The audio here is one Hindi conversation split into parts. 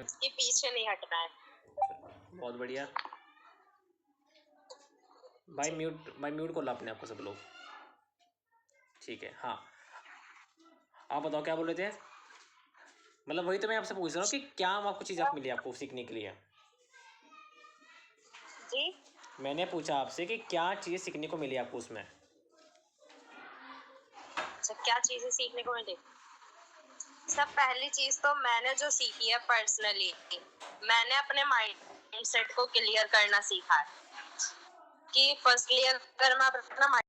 इसके पीछे नहीं हटना है। बहुत बढ़िया भाई। म्यूट कर लो अपने आपको सब लोग। ठीक है, हाँ आप बताओ क्या बोल रहे थे। मतलब वही तो मैं आपसे पूछ रहा हूँ कि क्या आपको चीज़ आप मिली आपको सीखने के लिए। जी मैंने पूछा आपसे कि क्या चीज़ सीखने को मिली आपको उसमें। अच्छा, क्या चीजें सीखने को मिली। सब पहली चीज तो मैंने जो सीखी है पर्सनली, मैंने अपने माइंड सेट को क्लियर करना सीखा है कि फर्स्टली अगर मैं अपना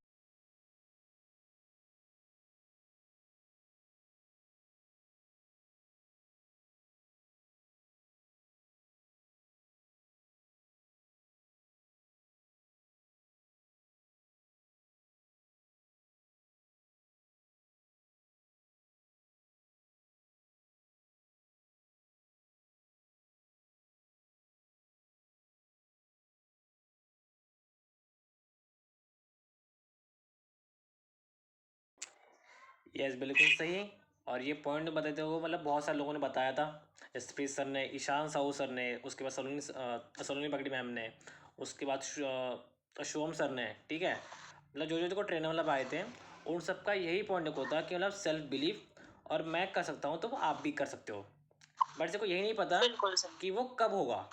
यस बिल्कुल सही। और ये पॉइंट बताते हुए मतलब बहुत सारे लोगों ने बताया था। जसप्रीत सर ने, ईशान साहू सर ने, उसके बाद सलोनी पकड़ी मैम ने, उसके बाद शुभम सर ने। ठीक है, मतलब जो जो देखो ट्रेनर मतलब आए थे, उन सबका यही पॉइंट होता कि मतलब सेल्फ बिलीफ और मैं कर सकता हूँ तो वो आप भी कर सकते हो। बट देखो यही नहीं पता कि वो कब होगा।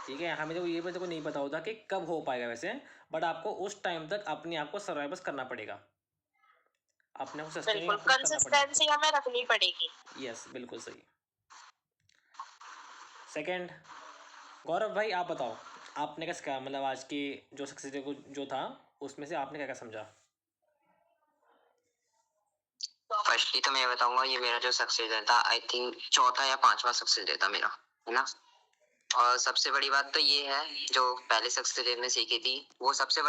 ठीक है, हमें देखो ये भी देखो नहीं पता होता कि कब हो पाएगा वैसे। बट आपको उस टाइम तक अपने आप को सर्वाइव करना पड़ेगा, अपने को सस्टेनिंग बिल्कुल अपने करना पड़ेगा आपको। कंसिस्टेंसी हमें रखनी पड़ेगी। यस बिल्कुल सही। सेकंड, गौरव भाई आप बताओ, आपने क्या सीखा मतलब आज की जो सक्सेस को जो था उसमें से आपने क्या क्या समझा। फर्स्टली तो मैं बताऊंगा ये मेरा जो सक्सेस था आई थिंक चौथा या पांचवा सक्सेस था मेरा, है ना। और सबसे बड़ी बात तो ये है जो पहले सक्सेस में सीखी थी वो सबसे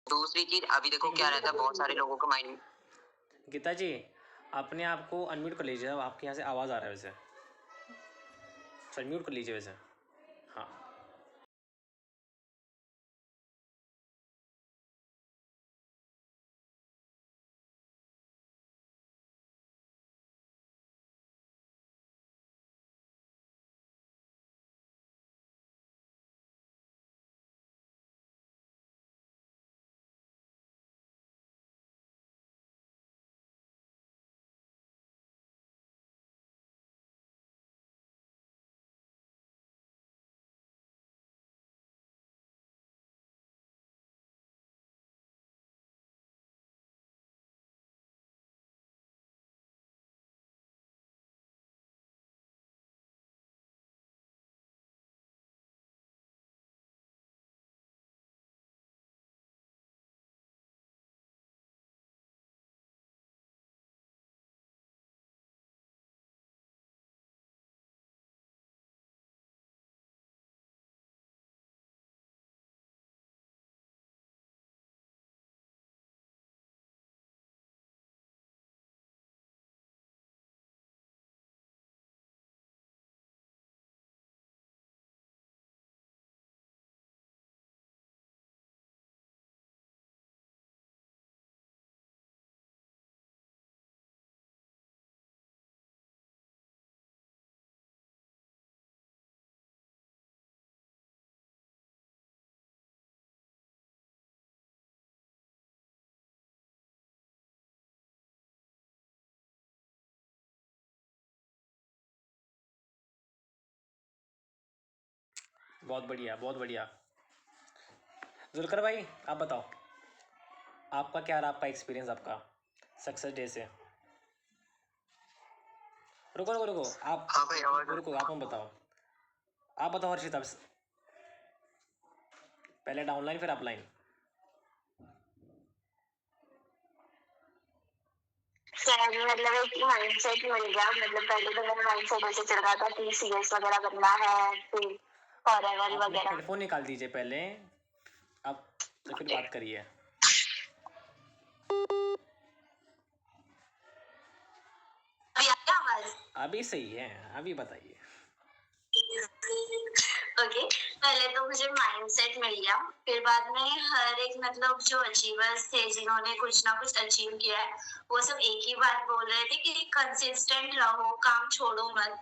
दूसरी चीज अभी देखो क्या रहता है बहुत सारे लोगों का माइंड। गीता जी अपने आप को अनम्यूट कर लीजिए, आपके यहाँ से आवाज़ आ रहा है वैसे। सर म्यूट कर लीजिए वैसे। हाँ बहुत बढ़िया, बहुत बढ़िया। जुल्कर भाई आप बताओ, आपका क्या रहा, आपका एक्सपीरियंस आपका सक्सेस डे से? रुको रुको रुको, आप हाँ भाई आवाज रुको, आप हम बताओ, आप बताओ हर्षित, आप पहले डाउनलाइन फिर अपलाइन। मतलब एक माइंडसेट मिल गया। मतलब पहले तो मेरा माइंडसेट ऐसे चल रहा था कि सीएस वगैरह बनना है, फिर फॉरएवर आपने वगैरह। हेडफोन निकाल दीजिए पहले, आप तो फिर बात करिए। अभी आ गया आवाज? अभी सही है, अभी बताइए। ओके, पहले तो मुझे माइंडसेट मिल गया, फिर बाद में हर एक मतलब जो अचीवर्स थे जिन्होंने कुछ ना कुछ अचीव किया है, वो सब एक ही बात बोल रहे थे कि कंसिस्टेंट रहो, काम छोड़ो मत।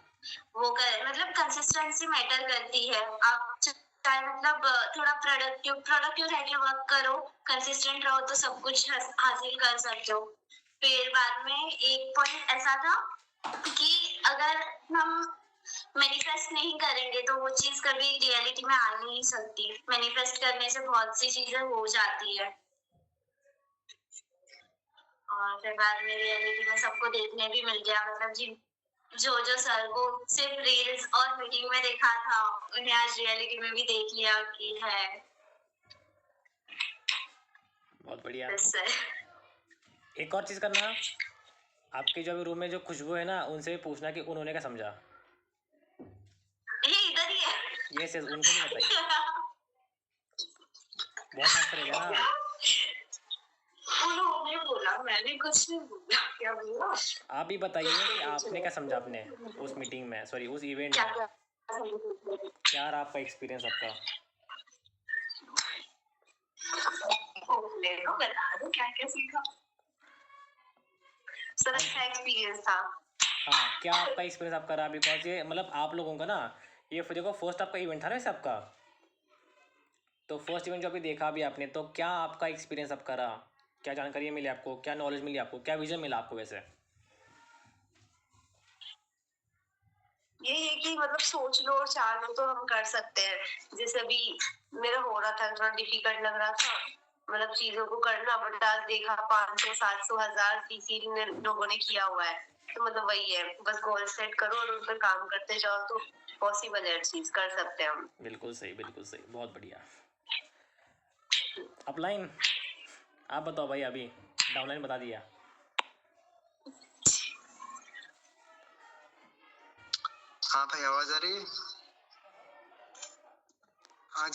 वो कर मतलब कंसिस्टेंसी मैटर करती है। आप चाहे मतलब थोड़ा प्रोडक्टिव रह के वर्क करो, कंसिस्टेंट रहो तो सब कुछ हासिल कर सकते हो। फिर बाद में एक पॉइंट ऐसा था कि अगर हम मैनिफेस्ट नहीं करेंगे तो वो चीज कभी रियलिटी में आ नहीं सकती। मैनिफेस्ट करने से बहुत सी चीजें हो जाती है, और फिर बाद में रियलिटी में सबको देखने भी मिल गया। मतलब जिन जो सर को सिर्फ रील्स और मीटिंग में देखा था, उन्हें आज रियलिटी में भी देख लिया कि है। बहुत बढ़िया। सर एक और चीज़ करना, आपके जो अभी रूम में जो खुशबू है ना, उनसे भी पूछना कि उन्होंने क्या समझा। ये इधर ही है। यस यस, उनको भी बताइए, बहुत हंस रहे थे ना। उन्होंने बोला, मैंने कुछ नहीं बोला। क्या बोला? आप भी बताइए कि आपने क्या समझा अपने उस मीटिंग में, सॉरी उस इवेंट क्या में, क्या रहा आपका एक्सपीरियंस आपका? ले लो, बता दो क्या क्या सीखा। सर अच्छा एक्सपीरियंस था। हाँ, क्या आपका एक्सपीरियंस आपका रहा? बिकॉज ये मतलब आप लोगों का ना, ये फिर देखो फर्स्ट आपका इवेंट था ना वैसे आपका, तो फर्स्ट इवेंट जो अभी देखा अभी आपने, तो क्या आपका एक्सपीरियंस आपका रहा? क्या जानकारी मिली आपको, क्या नॉलेज मिली आपको, क्या विजन मिला आपको वैसे? यही है कि मतलब सोच लो और चाह लो तो हम कर सकते हैं। जैसे अभी मेरा हो रहा था, थोड़ा डिफिकल्ट लग रहा था मतलब चीजों को करना, बट आज देखा 500 700 1000 किसी ने लोगों ने किया हुआ है। तो मतलब वही है, बस गोल सेट करो और उस पर काम करते जाओ तो पॉसिबल है, चीज कर सकते हैं हम। बिल्कुल सही, बिल्कुल सही, बहुत बढ़िया। अपलाइन आप बताओ भाई, अभी डाउनलाइन बता दिया। हाँ भाई आवाज आ रही है? हाँ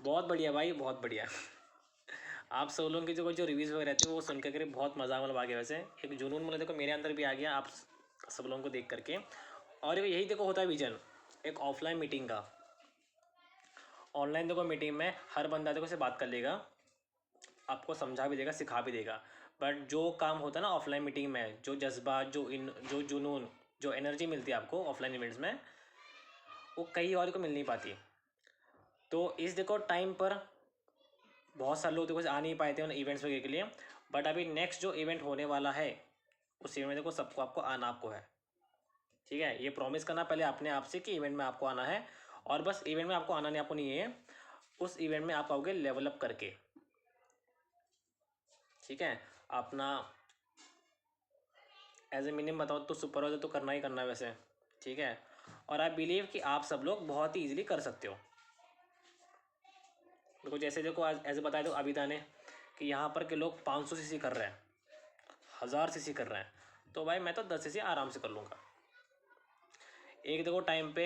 बहुत बढ़िया भाई, बहुत बढ़िया। आप सब लोगों के जो जो रिव्यूज़ वगैरह रहते हैं वो सुन के बहुत मज़ा मतलब आ गया। वैसे एक जुनून मतलब देखो मेरे अंदर भी आ गया आप सब लोगों को देख करके। और यही देखो होता है विजन एक ऑफलाइन मीटिंग का। ऑनलाइन देखो मीटिंग में हर बंदा देखो से बात कर लेगा, आपको समझा भी देगा, सिखा भी देगा। बट जो काम होता है ना ऑफलाइन मीटिंग में, जो जज्बा, जो जुनून, जो एनर्जी मिलती है आपको ऑफलाइन इवेंट्स में, वो कहीं और को मिल नहीं पाती। तो इस देखो टाइम पर बहुत सारे लोग देखो आ नहीं पाए थे उन इवेंट्स वगैरह के लिए। बट अभी नेक्स्ट जो इवेंट होने वाला है उस इवेंट में देखो सबको आपको आना आपको है। ठीक है, ये प्रॉमिस करना पहले अपने आप से कि इवेंट में आपको आना है। और बस इवेंट में आपको आना नहीं, आपको नहीं है, उस इवेंट में आप आओगे लेवल अप करके। ठीक है, अपना एज ए मिनिमम बताओ तो सुपरवाइजर तो करना ही करना है वैसे। ठीक है, और आई बिलीव कि आप सब लोग बहुत ही ईजिली कर सकते हो। देखो जैसे देखो आज ऐसे बताया दो अभिदा ने कि यहाँ पर के लोग 500 सीसी कर रहे हैं, 1000 सीसी कर रहे हैं, तो भाई मैं तो 10 सीसी आराम से कर लूँगा। एक देखो टाइम पे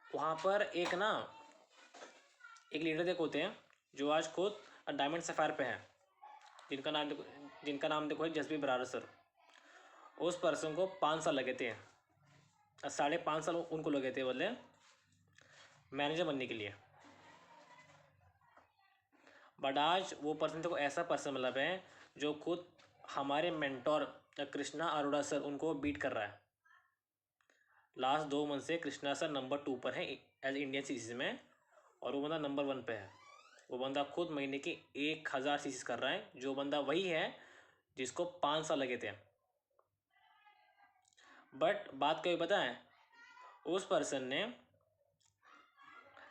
वहाँ पर एक लीडर देखो होते हैं जो आज खुद डायमंड सफ़ायर पे हैं, जिनका नाम देखो है जसबीर बरार सर। उस पर्सन को 5 साल लगे थे, 5.5 साल उनको लगे थे बोले मैनेजर बनने के लिए। बट आज वो पर्सन देखो ऐसा पर्सन मतलब है जो खुद हमारे मेंटोर कृष्णा अरोड़ा सर उनको बीट कर रहा है। लास्ट 2 मंथ से कृष्णा सर नंबर 2 पर है एज इंडियन सीरीज में, और वो बंदा नंबर 1 पे है। वो बंदा खुद महीने की 1000 सीरीज कर रहा है, जो बंदा वही है जिसको 5 साल लगे थे। बट बात क्या पता है, उस पर्सन ने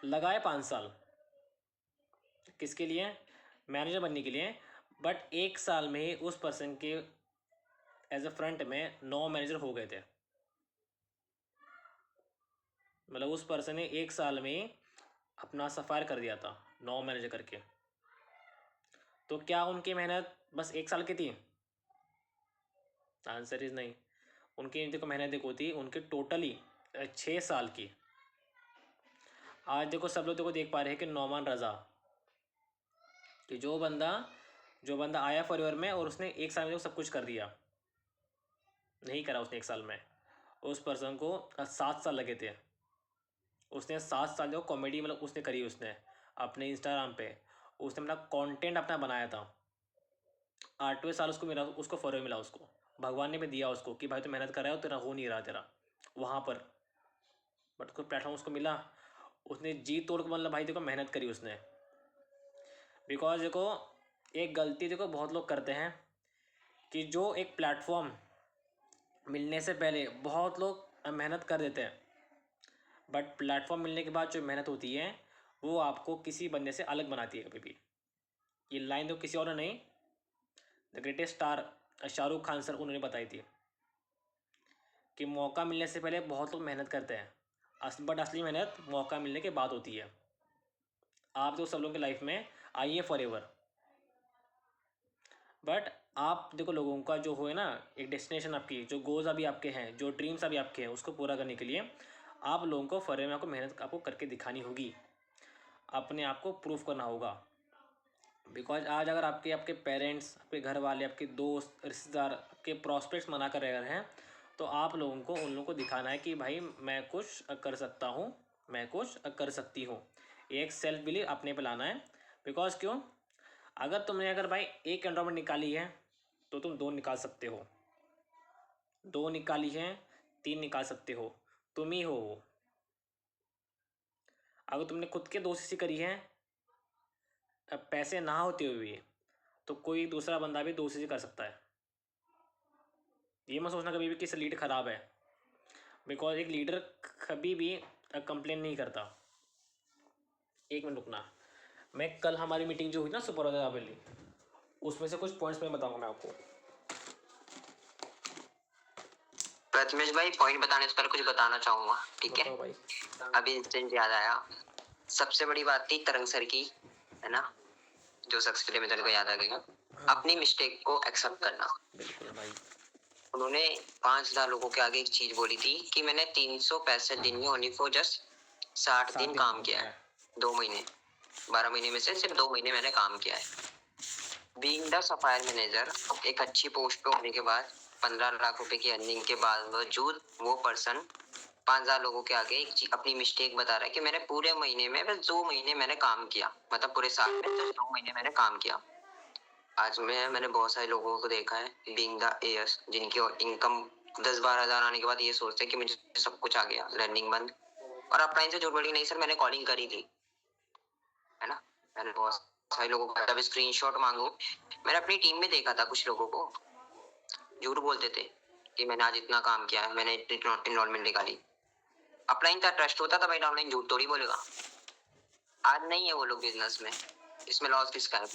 लगाए 5 साल किसके लिए, मैनेजर बनने के लिए। बट 1 साल में ही उस पर्सन के एज अ फ्रंट में 9 मैनेजर हो गए थे। मतलब उस पर्सन ने 1 साल में ही अपना सफ़ायर कर दिया था 9 मैनेजर करके। तो क्या उनकी मेहनत बस 1 साल की थी? आंसर इज नहीं। उनकी देखो मेहनत देखो थी उनकी टोटली 6 साल की। आज देखो सब लोग देखो देख पा रहे हैं कि नौमान रज़ा, कि जो बंदा आया फॉरएवर में और उसने 1 साल में सब कुछ कर दिया, नहीं करा उसने 1 साल में। उस पर्सन को 7 साल लगे थे। उसने 7 साल जो कॉमेडी मतलब उसने करी, उसने अपने इंस्टाग्राम पे उसने अपना कंटेंट अपना बनाया था। 8वें साल उसको मिला, उसको फॉरएवर मिला, उसको भगवान ने भी दिया उसको कि भाई तो मेहनत कर रहा है, तेरा हो नहीं रहा तेरा वहाँ पर, बट उसको प्लेटफॉर्म उसको मिला। उसने जी तोड़ के मतलब भाई देखो मेहनत करी उसने। बिकॉज देखो एक गलती देखो बहुत लोग करते हैं कि जो एक प्लेटफॉर्म मिलने से पहले बहुत लोग मेहनत कर देते हैं, बट प्लेटफॉर्म मिलने के बाद जो मेहनत होती है वो आपको किसी बंदे से अलग बनाती है कभी भी। ये लाइन तो किसी और ने नहीं, the greatest star Shahrukh Khan sir उन्होंने बताई थी कि मौका मिलने से पहले बहुत लोग मेहनत करते हैं, बट असली मेहनत मौका मिलने के बाद होती है। आप तो सब लोगों की लाइफ में आइए फॉरएवर, बट आप देखो लोगों का जो हो है ना एक डेस्टिनेशन, आपकी जो गोल्स अभी आपके हैं, जो ड्रीम्स अभी आपके हैं, उसको पूरा करने के लिए आप लोगों को फॉरएवर में आपको मेहनत आपको करके दिखानी होगी, अपने आप को प्रूफ करना होगा। बिकॉज आज अगर आपके आपके पेरेंट्स, आपके घर वाले, आपके दोस्त, रिश्तेदार, आपके प्रॉस्पेक्ट्स मना कर रहे हैं, तो आप लोगों को उन लोगों को दिखाना है कि भाई मैं कुछ कर सकता हूँ, मैं कुछ कर सकती हूँ। एक सेल्फ बिलीव अपने पे लाना है। बिकॉज क्यों, अगर भाई एक एंडोमेंट निकाली है तो तुम 2 निकाल सकते हो, 2 निकाली है 3 निकाल सकते हो, तुम ही हो वो। अगर तुमने खुद के 2 सीसी करी है पैसे ना होते हुए भी, तो कोई दूसरा बंदा भी 2 सीसी कर सकता है। ये मत सोचना कभी भी कि लीड ख़राब है, बिकॉज एक लीडर कभी भी कंप्लेन नहीं करता। एक मिनट रुकना, मैं कल हमारी मीटिंग जो हुई ना सुपरवाइजर वाली, उसमें से कुछ पॉइंट्स मैं बताऊंगा मैं आपको। प्रथमेश भाई पॉइंट बताने से पहले कुछ बताना चाहूंगा, ठीक है? बताओ भाई। अभी इंस्टेंट याद आया, सबसे बड़ी बात थी तरंग सर की, है ना, जो शख्स के लिए मेरे को याद आ गई, अपनी मिस्टेक को एक्सेप्ट करना। बिल्कुल भाई। उन्होंने 5000 लोगों के आगे एक चीज बोली थी कि मैंने 365 दिन में ओनली फॉर जस्ट 60 दिन काम किया है, 2 महीने, 12 महीने में से सिर्फ 2 महीने मैंने काम किया है। बीइंग द सफायर मैनेजर, एक अच्छी पोस्ट पे होने के बाद 15 लाख रुपए की अर्निंग के बावजूद वो पर्सन 5000 लोगों के आगे अपनी मिस्टेक बता रहा है कि मैंने पूरे महीने में बस 2 महीने मैंने काम किया, मतलब पूरे साल में सिर्फ 2 महीने मैंने काम किया। आज मैंने बहुत सारे लोगों को देखा है बीइंग द एएस, जिनकी इनकम 10-12 हजार आने के बाद ये सोचते हैं कि मुझे सब कुछ आ गया, लर्निंग बंद, और अपलाइन से झूठ बोली नहीं सर मैंने कॉलिंग करी थी, है ना। मैंने बहुत सारे लोगों को जब स्क्रीनशॉट मांगू, मैंने अपनी टीम में देखा था कुछ लोगों को झूठ बोलते थे कि मैंने आज इतना काम किया है, मैंने इनरोलमेंट निकाली। अपलाइन का ट्रस्ट होता था भाई, ऑनलाइन झूठ थोड़ी बोलेगा। आज नहीं है वो लोग बिजनेस में, इसमें लॉस किसका है?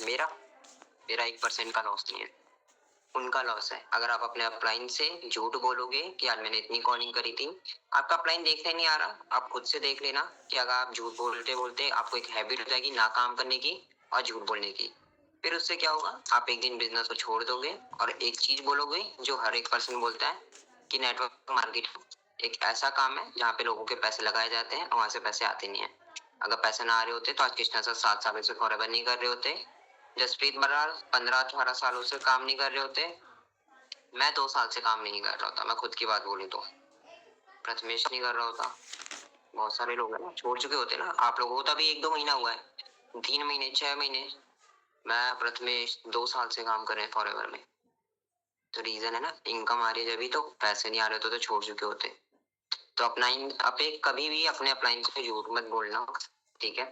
मेरा 1% का लॉस नहीं है, उनका लॉस है। अगर आप अपने अपलाइन से झूठ बोलोगे कि आज मैंने इतनी कॉलिंग करी थी, आपका अपलाइन देखने नहीं आ रहा, आप खुद से देख लेना कि अगर आप झूठ बोलते बोलते आपको एक हैबिट हो जाएगी ना काम करने की और झूठ बोलने की, फिर उससे क्या होगा, आप एक दिन बिजनेस को छोड़ दोगे और एक चीज बोलोगे जो हर एक पर्सन बोलता है कि नेटवर्क मार्केटिंग, एक ऐसा काम है जहाँ पे लोगों के पैसे लगाए जाते हैं और वहां से पैसे आते नहीं है। अगर पैसे ना आ रहे होते तो आज कृष्णा सर 7 सालों से फॉरएवर नहीं कर रहे होते, जसप्रीत बराड़ 15-18 सालों से काम नहीं कर रहे होते, मैं 2 साल से काम नहीं कर रहा होता। मैं खुद की बात बोलूं तो प्रथमेश नहीं कर रहा होता, बहुत सारे लोग हैं ना छोड़ चुके होते ना। आप लोगों को तो अभी 1-2 महीना हुआ है, 3 महीने 6 महीने, मैं प्रथमेश 2 साल से काम कर रहे हैं फॉरएवर में। तो रीजन है ना, इनकम आ रही है जब, तो पैसे नहीं आ रहे होते तो छोड़ चुके होते। तो अपलाइन आप एक कभी भी अपने अपलाइन से झूठ मत बोलना, ठीक है।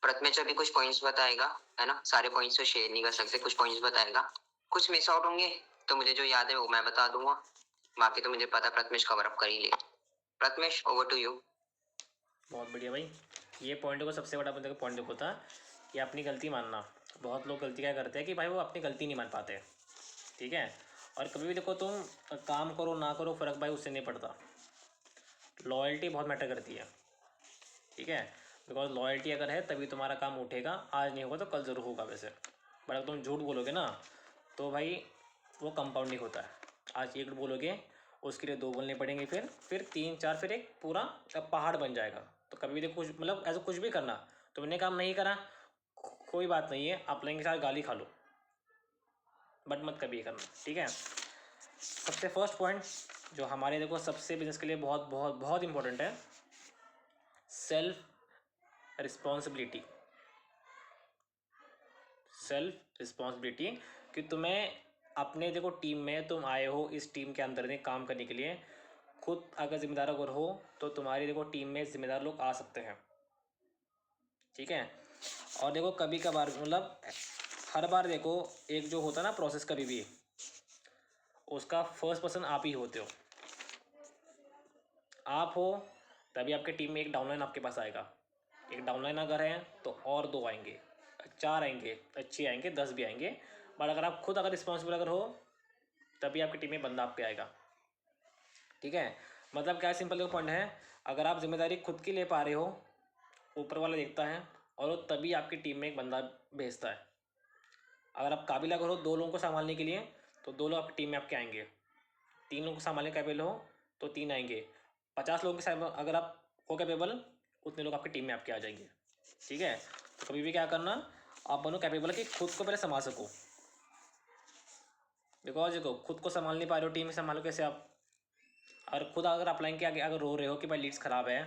प्रथमेश अभी कुछ पॉइंट्स बताएगा, है ना, सारे पॉइंट्स तो शेयर नहीं कर सकते, कुछ पॉइंट्स बताएगा, कुछ मिस आउट होंगे तो मुझे जो याद है वो मैं बता दूंगा, बाकी तो मुझे पता प्रथमेश कवर अप कर ही ले। Prathamesh over to you. बहुत बढ़िया भाई। ये पॉइंट को सबसे बड़ा बंदे का पॉइंट देखो था कि अपनी गलती मानना। बहुत लोग गलती क्या करते हैं कि भाई वो अपनी गलती नहीं मान पाते, ठीक है। और कभी भी देखो तुम काम करो ना करो, फ़र्क भाई उससे नहीं पड़ता। लॉयल्टी बहुत मैटर करती है, ठीक है। बिकॉज लॉयल्टी अगर है तभी तुम्हारा काम उठेगा, आज नहीं होगा तो कल ज़रूर होगा वैसे। बट अगर तुम झूठ बोलोगे ना तो भाई वो कंपाउंडिंग होता है। आज एक बोलोगे उसके लिए 2 बोलने पड़ेंगे, फिर 3 4, फिर एक पूरा पहाड़ बन जाएगा। तो कभी भी देखो कुछ मतलब ऐसा कुछ भी करना, तुमने काम नहीं करा कोई बात नहीं है, अपलाइन के साथ गाली खा लो, बट मत कभी करना, ठीक है। सबसे फर्स्ट पॉइंट जो हमारे देखो सबसे बिजनेस के लिए बहुत बहुत बहुत इंपॉर्टेंट है, सेल्फ रिस्पॉन्सिबिलिटी। सेल्फ रिस्पॉन्सिबिलिटी कि तुम्हें अपने देखो टीम में तुम आए हो, इस टीम के अंदर में काम करने के लिए, खुद अगर जिम्मेदार अगर हो तो तुम्हारी देखो टीम में जिम्मेदार लोग आ सकते हैं, ठीक है। और देखो कभी कभार मतलब हर बार देखो एक जो होता है ना प्रोसेस, कभी भी उसका फर्स्ट पर्सन आप ही होते हो। आप हो तभी आपके टीम में एक डाउनलाइन आपके पास आएगा। एक डाउनलाइन अगर है तो और 2 आएंगे, 4 आएंगे, अच्छे आएंगे, 10 भी आएंगे। बट अगर आप खुद अगर रिस्पॉन्सिबल अगर हो तभी आपकी टीम में बंदा आपके आएगा, ठीक है। मतलब क्या सिंपल पॉइंट है, अगर आप जिम्मेदारी खुद की ले पा रहे हो, ऊपर वाला देखता है और वो तभी आपकी टीम में एक बंदा भेजता है। अगर आप काबिल अगर हो 2 लोगों को संभालने के लिए तो 2 लोग आपकी टीम में आपके आएंगे। 3 लोगों को संभालने कैपेबल हो तो 3 आएंगे। 50 लोगों के साथ अगर आप हो कैपेबल, उतने लोग आपकी टीम में आपके आ जाएंगे, ठीक है। तो कभी भी क्या करना, आप बनो कैपेबल कि खुद को पहले संभाल सको। बिकॉज देखो खुद को संभाल नहीं पा रहे हो, टीम में संभालो कैसे आप। और खुद अगर अपलाइन के आगे अगर रो रहे हो कि भाई लीड्स ख़राब है,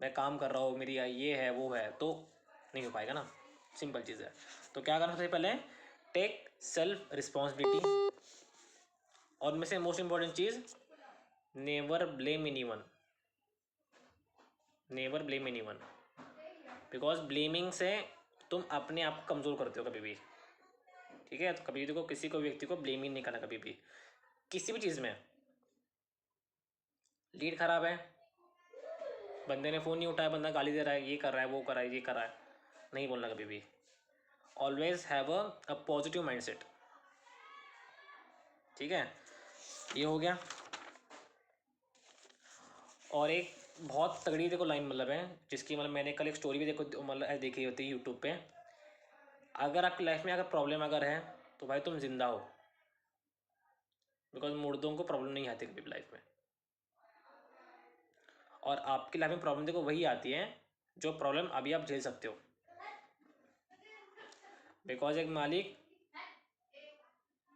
मैं काम कर रहा हूँ, मेरी ये है वो है, तो नहीं हो पाएगा ना, सिंपल चीज़ है। तो क्या करना, सबसे पहले टेक सेल्फ रिस्पॉन्सिबिलिटी। और में से most important cheese, never blame anyone. Never blame anyone, because blaming से तुम अपने आप को कमज़ोर करते हो कभी भी, ठीक है। तो कभी देखो किसी को व्यक्ति को ब्लेम ही नहीं करना कभी भी, किसी भी चीज़ में। लीड ख़राब है, बंदे ने फ़ोन नहीं उठाया, बंदा गाली दे रहा है, ये कर रहा है, वो कर रहा है, ये कर रहा है, नहीं बोलना कभी भी। Always have a positive mindset, ठीक है। ये हो गया। और एक बहुत तगड़ी देखो लाइन मतलब है, जिसकी मतलब मैंने कल एक स्टोरी भी देखो मतलब देखी होती है यूट्यूब पे। अगर आपकी लाइफ में अगर प्रॉब्लम अगर है तो भाई तुम जिंदा हो, बिकॉज मुर्दों को प्रॉब्लम नहीं आती कभी भी लाइफ में। और आपकी लाइफ में प्रॉब्लम देखो वही आती है जो प्रॉब्लम अभी आप झेल सकते हो, बिकॉज एक मालिक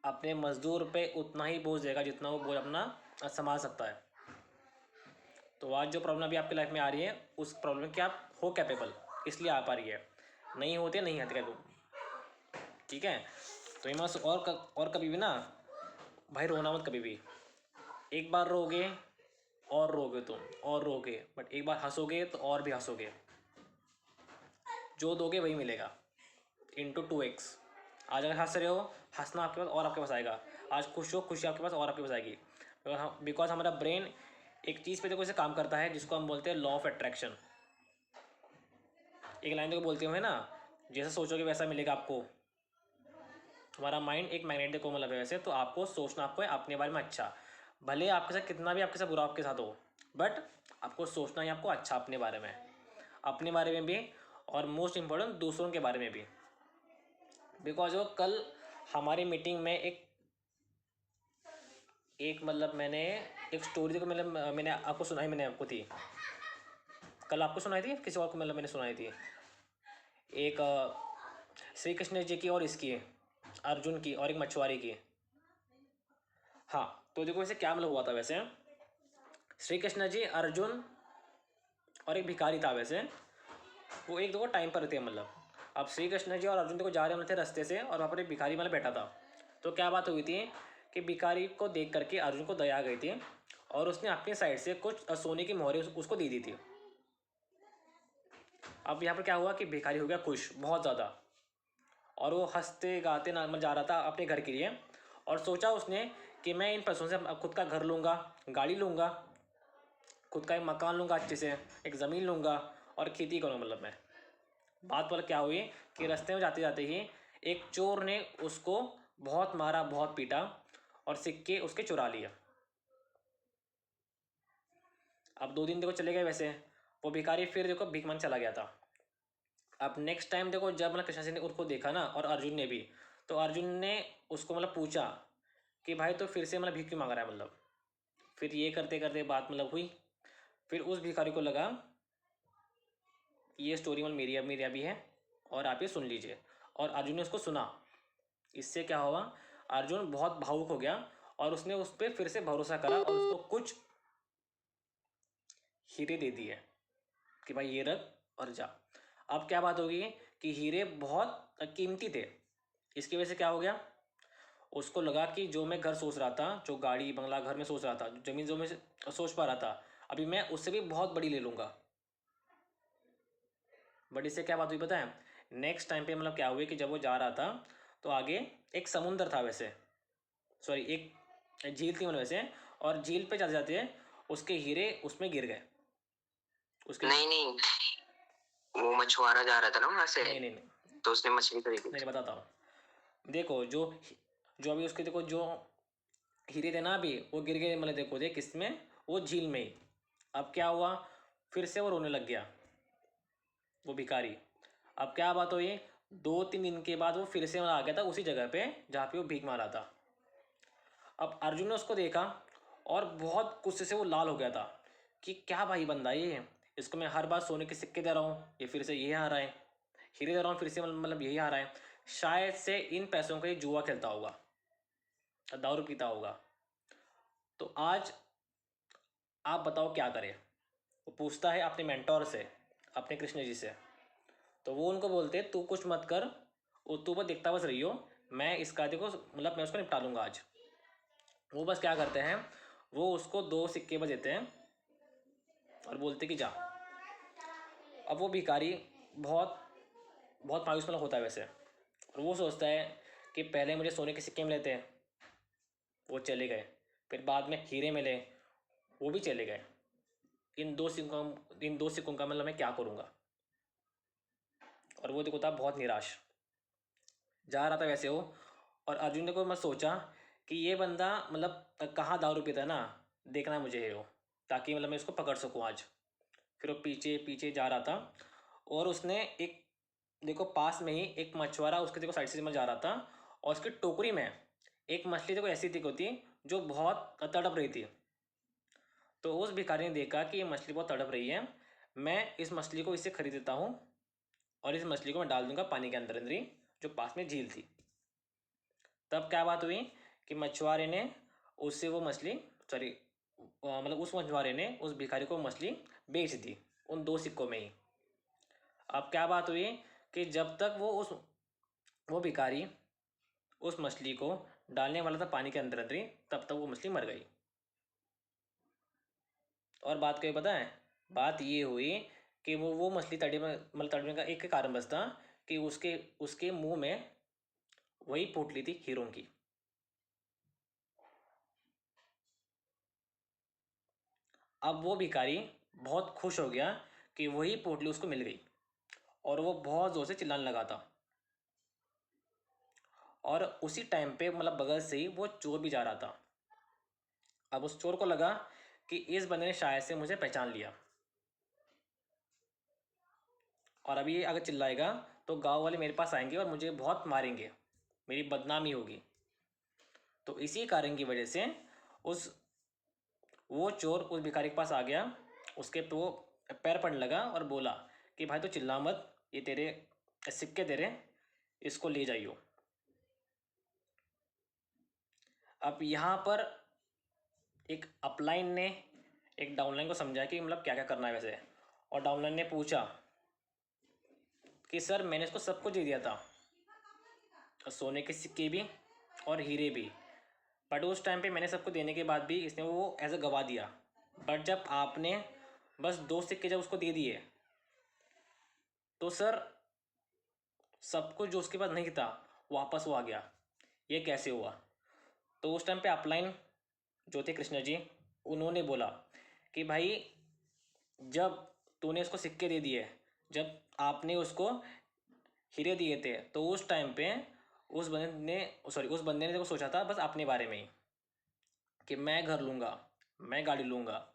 अपने मजदूर पे उतना ही बोझ देगा जितना वो बोझ अपना संभाल सकता है। तो आज जो प्रॉब्लम अभी आपकी लाइफ में आ रही है, उस प्रॉब्लम के आप हो कैपेबल, इसलिए आ पा रही है, नहीं होते नहीं आते कैपेबल, ठीक है। तो इमास और कभी भी ना भाई रोना मत कभी भी। एक बार रोगे और रोगे तुम और रोगे, बट एक बार हंसोगे तो और भी हंसोगे। जो दोगे वही मिलेगा इंटू 2x। आज अगर हंस रहे हो, हंसना आपके पास और आपके पास आएगा। आज खुश हो, खुशी आपके पास और आपके पास आएगी। बिकॉज हमारा ब्रेन एक चीज़ पे देखो इसे काम करता है जिसको हम बोलते हैं लॉ ऑफ अट्रैक्शन। एक लाइन देखो बोलते हुए ना, जैसा सोचोगे वैसा मिलेगा आपको। हमारा माइंड एक मैग्नेट देखो मतलब है वैसे, तो आपको सोचना आपको है अपने बारे में अच्छा, भले आपके साथ कितना भी आपके साथ बुरा आपके साथ हो, बट आपको सोचना है आपको अच्छा अपने बारे में, अपने बारे में भी, और मोस्ट इम्पोर्टेंट दूसरों के बारे में भी। बिकॉज वो कल हमारी मीटिंग में एक मतलब मैंने एक स्टोरी देखो, मतलब मैंने आपको सुनाई, मैंने आपको थी कल, आपको सुनाई थी किसी और को, मतलब मैंने सुनाई थी एक श्री कृष्ण जी की और इसकी, अर्जुन की और एक मछुआरे की। हाँ, तो देखो वैसे क्या मतलब हुआ था वैसे, श्री कृष्ण जी, अर्जुन और एक भिखारी था वैसे, वो एक दो टाइम पर थे मतलब। अब श्री कृष्ण जी और अर्जुन देखो जा रहे थे रास्ते से, और वहाँ पर एक भिखारी मतलब बैठा था। तो क्या बात हुई थी कि भिखारी को देख करके अर्जुन को दया आ गई थी, और उसने अपनी साइड से कुछ सोने की मोहरें उसको दे दी थी। अब यहाँ पर क्या हुआ कि भिखारी हो गया खुश बहुत ज़्यादा, और वो हंसते गाते नॉर्मल जा रहा था अपने घर के लिए, और सोचा उसने कि मैं इन पैसों से अब खुद का घर लूँगा, गाड़ी लूँगा, खुद का एक मकान लूँगा, अच्छे से एक ज़मीन लूँगा और खेती करूँगा। मतलब मैं बात पर क्या हुई कि रास्ते में जाते जाते ही एक चोर ने उसको बहुत मारा, बहुत पीटा, और सिक्के उसके चुरा लिया। अब 2 दिन देखो चले गए वैसे, वो भिखारी फिर देखो भीख मांग चला गया था। अब नेक्स्ट टाइम देखो जब मतलब कृष्ण जी ने उसको देखा ना, और अर्जुन ने भी, तो अर्जुन ने उसको मतलब पूछा कि भाई तो फिर से मतलब भीख क्यों मांग रहा है मतलब। फिर ये करते करते बात मतलब हुई, फिर उस भिखारी को लगा ये स्टोरी मतलब मेरी अभी है, और आप ये सुन लीजिए। और अर्जुन ने उसको सुना। इससे क्या हुआ, अर्जुन बहुत भावुक हो गया, और उसने उस पर फिर से भरोसा करा, और उसको कुछ हीरे दे दिए कि भाई ये रख और जा। अब क्या बात होगी कि हीरे बहुत कीमती थे, इसकी वजह से क्या हो गया, उसको लगा कि जो मैं घर सोच रहा था, जो गाड़ी बंगला घर में सोच रहा था, जो ज़मीन जो मैं सोच पा रहा था, अभी मैं उससे भी बहुत बड़ी ले लूँगा। बट इससे क्या बात हुई पता है, नेक्स्ट टाइम पे मतलब क्या हुआ कि जब वो जा रहा था, तो आगे एक समुंदर था वैसे, सॉरी एक झील थी मतलब वैसे, और झील पे जाते जाते उसके हीरे उसमें गिर गए। उसके नहीं नहीं, वो मछुआरा जा रहा था ना वहां से, नहीं नहीं नहीं तो उसने मछली खरीदी नहीं थी। बताता हूँ। देखो जो जो अभी उसके देखो जो हीरे थे ना, अभी वो गिर गए मतलब देखो थे किस में, वो झील में ही। अब क्या हुआ, फिर से वो रोने लग गया वो भिखारी। अब क्या बात हुई, 2-3 दिन के बाद वो फिर से आ गया था उसी जगह पे जहाँ पे वो भीख मारा था। अब अर्जुन ने उसको देखा, और बहुत गुस्से से वो लाल हो गया था कि क्या भाई बंदा ये, इसको मैं हर बार सोने के सिक्के दे रहा हूँ, ये फिर से यही आ रहा है, हीरे दे रहा हूँ फिर से मतलब यही आ रहा है। शायद से इन पैसों का ये जुआ खेलता होगा, दारू पीता होगा। तो आज आप बताओ क्या करें। वो पूछता है अपने मेंटोर से, अपने कृष्ण जी से। तो वो उनको बोलते तू कुछ मत कर, वो तू बस देखता बस रही हो, मैं इसका देखो मतलब मैं उसको निपटा लूँगा आज। वो बस क्या करते हैं, वो उसको 2 सिक्के बस देते हैं, और बोलते कि जा। अब वो भिखारी बहुत बहुत मायूस मतलब होता है वैसे, और वो सोचता है कि पहले मुझे सोने के सिक्के मिले थे, वो चले गए, फिर बाद में हीरे मिले, वो भी चले गए। इन 2 सिक्कों का मतलब मैं क्या करूँगा। और वो देखो था बहुत निराश जा रहा था वैसे वो। और अर्जुन ने को मैं सोचा कि ये बंदा मतलब कहाँ दारू पीता है ना, देखना है मुझे है वो, ताकि मतलब मैं इसको पकड़ सकूँ आज। फिर वो पीछे पीछे जा रहा था, और उसने एक देखो पास में ही एक मछुआरा उसके देखो साइड से जा रहा था, और उसकी टोकरी में एक मछली देखो ऐसी थी होती जो बहुत तड़प रही थी। तो उस भिखारी ने देखा कि ये मछली बहुत तड़प रही है, मैं इस मछली को इससे खरीद देता हूँ, और इस मछली को मैं डाल दूंगा पानी के अंदर अंदर ही, जो पास में झील थी। तब क्या बात हुई कि मछुआरे ने उससे वो मछली, सॉरी मतलब उस मछुआरे ने उस भिखारी को मछली बेच दी उन 2 सिक्कों में ही। अब क्या बात हुई कि जब तक वो भिखारी उस मछली को डालने वाला था पानी के अंदर अंदर ही, तब तक वो मछली मर गई। और बात क्या पता है, बात ये हुई कि वो मछली तड़ने में मतलब तड़ने का एक कारण बस था कि उसके उसके मुंह में वही पोटली थी हीरों की। अब वो भिखारी बहुत खुश हो गया कि वही पोटली उसको मिल गई, और वो बहुत ज़ोर से चिल्लाने लगा था। और उसी टाइम पे मतलब बगल से ही वो चोर भी जा रहा था। अब उस चोर को लगा कि इस बंदे ने शायद से मुझे पहचान लिया, और अभी ये अगर चिल्लाएगा तो गांव वाले मेरे पास आएंगे और मुझे बहुत मारेंगे, मेरी बदनामी होगी। तो इसी कारण की वजह से उस वो चोर उस भिखारी के पास आ गया, उसके वो पैर पड़ने लगा और बोला कि भाई तो चिल्ला मत, ये तेरे सिक्के तेरे, इसको ले जाइयो। अब यहाँ पर एक अपलाइन ने एक डाउनलाइन को समझाया कि मतलब क्या क्या करना है वैसे, और डाउनलाइन ने पूछा कि सर मैंने इसको सब कुछ दे दिया था, सोने के सिक्के भी और हीरे भी, बट उस टाइम पे मैंने सबको देने के बाद भी इसने वो एज अ गवा दिया। बट जब आपने बस 2 सिक्के जब उसको दे दिए तो सर सब कुछ जो उसके पास नहीं था वापस वो आ गया, ये कैसे हुआ? तो उस टाइम पे अपलाइन जो थे कृष्ण जी, उन्होंने बोला कि भाई जब तूने उसको सिक्के दे दिए, जब आपने उसको हीरे दिए थे, तो उस टाइम पे उस बंदे ने देखो सोचा था बस अपने बारे में ही कि मैं घर लूँगा, मैं गाड़ी लूँगा,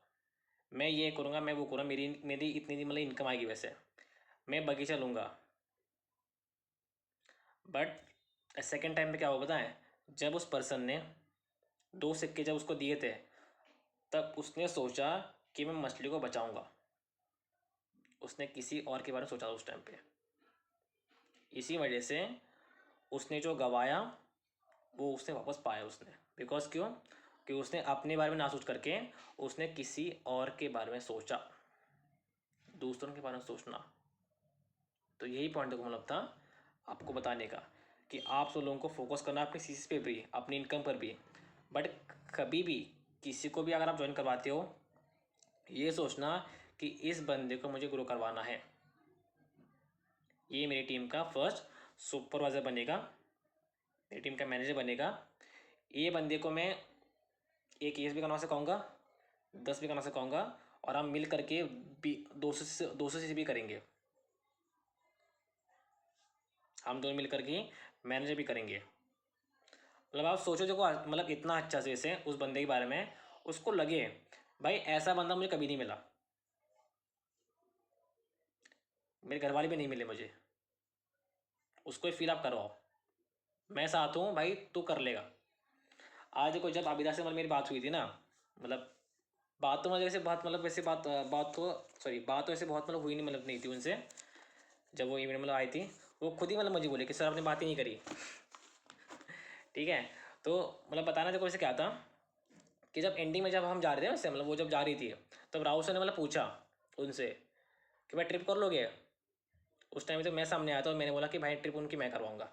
मैं ये करूँगा, मैं वो करूँगा, मेरी मेरी इतनी मतलब इनकम आएगी, वैसे मैं बगीचा लूँगा। बट सेकेंड टाइम पे क्या हुआ पता है? जब उस पर्सन ने 2 सिक्के जब उसको दिए थे, तब उसने सोचा कि मैं मछली को बचाऊंगा। उसने किसी और के बारे में सोचा था उस टाइम पे। इसी वजह से उसने जो गवाया वो उसने वापस पाया उसने। बिकॉज क्यों? कि उसने अपने बारे में ना सोच करके उसने किसी और के बारे में सोचा, दूसरों के बारे में सोचना। तो यही पॉइंट को मतलब था आपको बताने का कि आप सब लोगों को फोकस करना अपनी सीरीज पे भी, अपनी इनकम पर भी। बट कभी भी किसी को भी अगर आप ज्वाइन करवाते हो, ये सोचना कि इस बंदे को मुझे ग्रो करवाना है, ये मेरी टीम का फर्स्ट सुपरवाइज़र बनेगा, मेरी टीम का मैनेजर बनेगा, ये बंदे को मैं एक केस भी करवा सिखाऊंगा, 10 भी करवा सिखाऊंगा, और हम मिल करके 200 से भी करेंगे, हम दोनों मिल करके मैनेजर भी करेंगे। मतलब आप सोचो देखो, मतलब इतना अच्छा से इसे उस बंदे के बारे में उसको लगे भाई ऐसा बंदा मुझे कभी नहीं मिला, मेरे घर वाले भी नहीं मिले मुझे, उसको ही फील आप करवाओ, मैं साथ हूँ भाई, तू कर लेगा। आज देखो जब आबिदा से मतलब मेरी बात हुई थी ना, मतलब बात तो मतलब वैसे बात मतलब वैसे बात तो ऐसे बहुत मतलब हुई नहीं, मतलब नहीं थी उनसे। जब वो इवेंट मतलब आई थी, वो खुद ही मतलब मुझे बोले कि सर आपने बात ही नहीं करी। ठीक है, तो मतलब बताना देखो वैसे क्या था कि जब एंडिंग में जब हम जा रहे थे वैसे, मतलब वो जब जा रही थी, तब राहुल सर ने मतलब पूछा उनसे कि भाई ट्रिप कर लोगे? उस टाइम में तो मैं सामने आया था और मैंने बोला कि भाई ट्रिप उनकी मैं करवाऊंगा।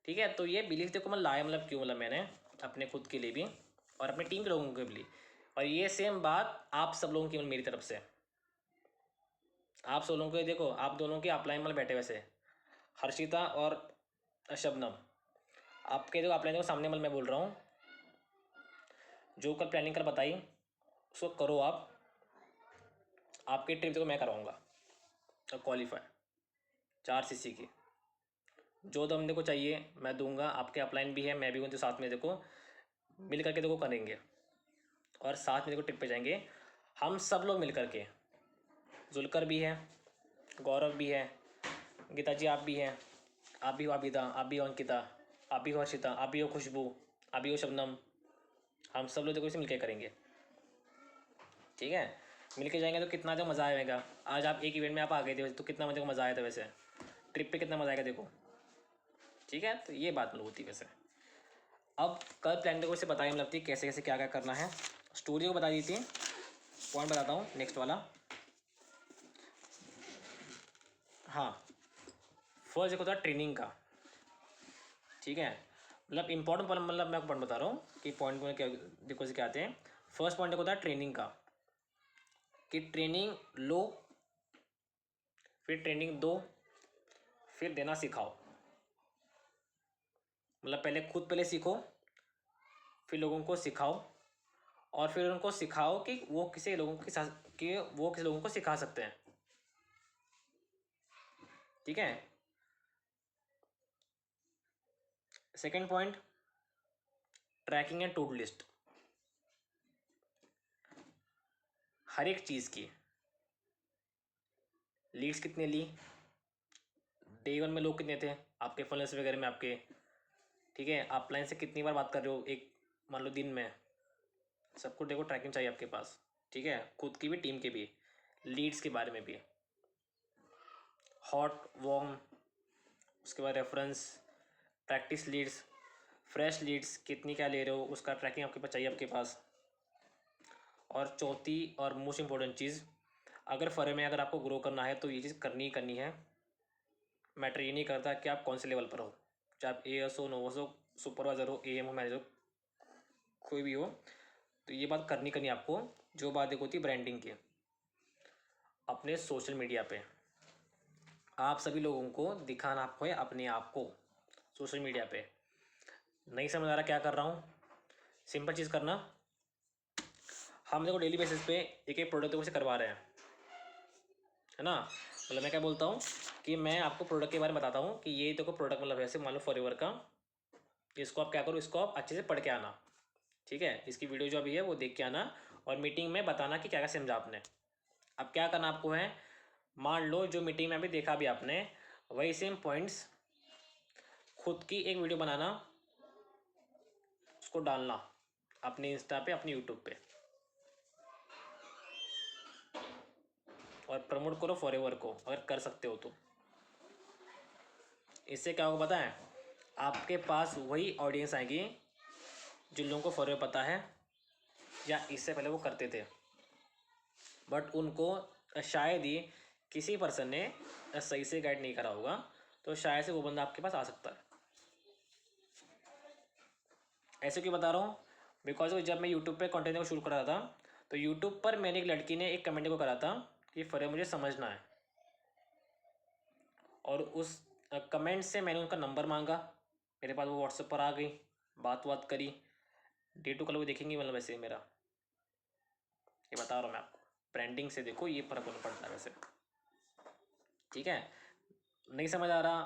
ठीक है, तो ये बिलीफ देखो मैं लाया, मतलब क्यों, मतलब मैंने अपने खुद के लिए भी और अपनी टीम के लोगों के लिए। और ये सेम बात आप सब लोगों की, मतलब मेरी तरफ से आप सब लोगों के, देखो आप दोनों के अपलाइन मतलब बैठे वैसे, हर्षिता और शबनम, आपके जो अपलाइन देखो सामने मतलब मैं बोल रहा हूँ, जो कल प्लानिंग कर बताई उसको करो आप, आपकी ट्रिप देखो मैं करवाऊँगा और क्वालिफाई 4 सीसी की, जो दम देखो चाहिए मैं दूंगा, आपके अपलाइन भी है मैं भी हूँ, तो साथ में देखो मिल करके देखो करेंगे, और साथ में देखो ट्रिप पे जाएंगे हम सब लोग मिल करके। जुलकर भी है, गौरव भी है, गीता जी आप भी हैं, आप भी हो आबिदा, आप भी हो अंकिता, आप भी हो हर्षिता, आप भी हो खुशबू, आप भी हो शबनम, हम सब लोग देखो इसे मिलकर करेंगे। ठीक है, मिलके जाएंगे तो कितना जो मज़ा आएगा। आज आप एक इवेंट में आप आ गए थे तो कितना मुझे मज़ा आया था, वैसे ट्रिप पे कितना मज़ा आएगा देखो। ठीक है, तो ये बात मतलब होती है वैसे। अब कल प्लान देखो इसे बताई मतलब थी कैसे कैसे क्या क्या करना है, स्टोरी को बता दी थी। पॉइंट बताता हूँ नेक्स्ट वाला। हाँ, फर्स्ट देखो था ट्रेनिंग का। ठीक है, मतलब इंपॉर्टेंट पॉइंट, मतलब मैं आपको पॉइंट बता रहा हूँ कि पॉइंट में क्या देखो से क्या आते हैं। फर्स्ट पॉइंट देखो था ट्रेनिंग का, कि ट्रेनिंग लो, फिर ट्रेनिंग दो, फिर देना सिखाओ। मतलब पहले खुद पहले सीखो, फिर लोगों को सिखाओ, और फिर उनको सिखाओ कि वो किसी लोगों के साथ, कि वो किसी लोगों को सिखा सकते हैं। ठीक है, second point tracking and to do list, हर एक चीज़ की लीड्स कितने ली, डे 1 में लोग कितने थे आपके फनल्स वगैरह में आपके। ठीक है, आप लाइन से कितनी बार बात कर रहे हो एक मान लो दिन में सबको देखो ट्रैकिंग चाहिए आपके पास, ठीक है, खुद की भी टीम की भी, लीड्स के बारे में भी, हॉट वार्म, उसके बाद reference, practice leads, fresh leads कितनी क्या ले रहे हो उसका ट्रैकिंग आपके पास चाहिए आपके पास। और चौथी और मोस्ट इम्पोर्टेंट चीज़, अगर फर्म में अगर आपको ग्रो करना है तो ये चीज़ करनी ही करनी है। मैटर ये नहीं करता कि आप कौन से लेवल पर हो, चाहे आप एएस हो, नोवस हो, सुपरवाइज़र हो, एएम हो, मैनेजर हो, कोई भी हो, तो ये बात करनी करनी आपको। जो बात एक होती है ब्रांडिंग की, अपने सोशल मीडिया पे आप सभी लोगों को दिखाना आपको है अपने आप को सोशल मीडिया पे। नहीं समझ आ रहा क्या कर रहा हूँ? सिंपल चीज़ करना, हम देखो डेली बेसिस पे एक एक प्रोडक्ट से करवा रहे हैं, है ना। मतलब मैं क्या बोलता हूँ कि मैं आपको प्रोडक्ट के बारे में बताता हूँ कि ये देखो प्रोडक्ट, मतलब ऐसे मान लो फॉरएवर का, इसको आप क्या करो, इसको आप अच्छे से पढ़ के आना, ठीक है, इसकी वीडियो जो अभी है वो देख के आना और मीटिंग में बताना कि क्या क्या समझा आपने। अब क्या करना आपको है, मान लो जो मीटिंग में अभी देखा भी आपने वही सेम पॉइंट्स खुद की एक वीडियो बनाना, उसको डालना अपने इंस्टा पे, अपने यूट्यूब पे, और प्रमोट करो फॉरएवर को अगर कर सकते हो तो। इससे क्या होगा पता है, आपके पास वही ऑडियंस आएगी जिन लोगों को फॉरएवर पता है या इससे पहले वो करते थे, बट उनको शायद ही किसी पर्सन ने सही से गाइड नहीं करा होगा, तो शायद से वो बंदा आपके पास आ सकता है। ऐसे क्यों बता रहा हूँ, बिकॉज जब मैं यूट्यूब पे कंटेंट को शुरू कर रहा था तो यूट्यूब पर मैंने एक लड़की ने एक कमेंट को करा था कि फॉरएवर मुझे समझना है, और उस कमेंट से मैंने उनका नंबर मांगा, मेरे पास वो व्हाट्सएप पर आ गई, बात करी, डे टू कल वो देखेंगे, मतलब ऐसे मेरा ये बता रहा हूँ मैं आपको, ब्रांडिंग से देखो ये फ़र्क होना पड़ता है वैसे, ठीक है। नहीं समझ आ रहा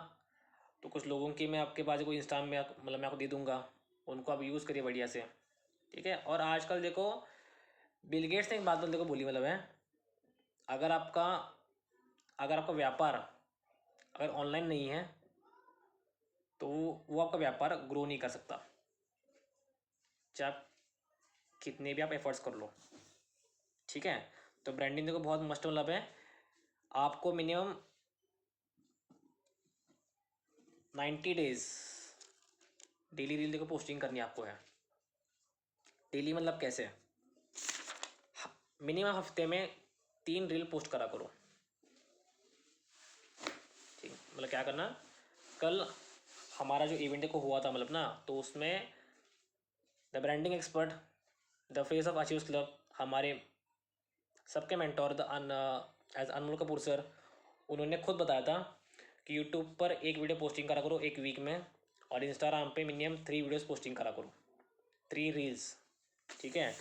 तो कुछ लोगों की मैं आपके पास कोई इंस्टा में मतलब मैं आपको दे दूँगा, उनको आप यूज़ करिए बढ़िया से, ठीक है। और आजकल देखो बिल गेट्स ने एक बात देखो बोली, मतलब है, अगर आपका व्यापार अगर ऑनलाइन नहीं है तो वो आपका व्यापार ग्रो नहीं कर सकता, चाहे आप कितने भी आप एफर्ट्स कर लो, ठीक है। तो ब्रांडिंग देखो बहुत मस्त, मतलब है आपको मिनिमम 90 डेज डेली रील देखो पोस्टिंग करनी आपको है। डेली मतलब कैसे, मिनिमम हफ्ते में 3 रील पोस्ट करा करो, ठीक, मतलब क्या करना, कल हमारा जो इवेंट को हुआ था मतलब ना, तो उसमें the branding expert, the face of achieves club, हमारे सबके मेंटोर एज अनमोल कपूर सर, उन्होंने खुद बताया था कि यूट्यूब पर एक वीडियो पोस्टिंग करा करो एक वीक में, और इंस्टाग्राम पे मिनिमम 3 वीडियोस पोस्टिंग करा करो, 3 रील्स, ठीक है,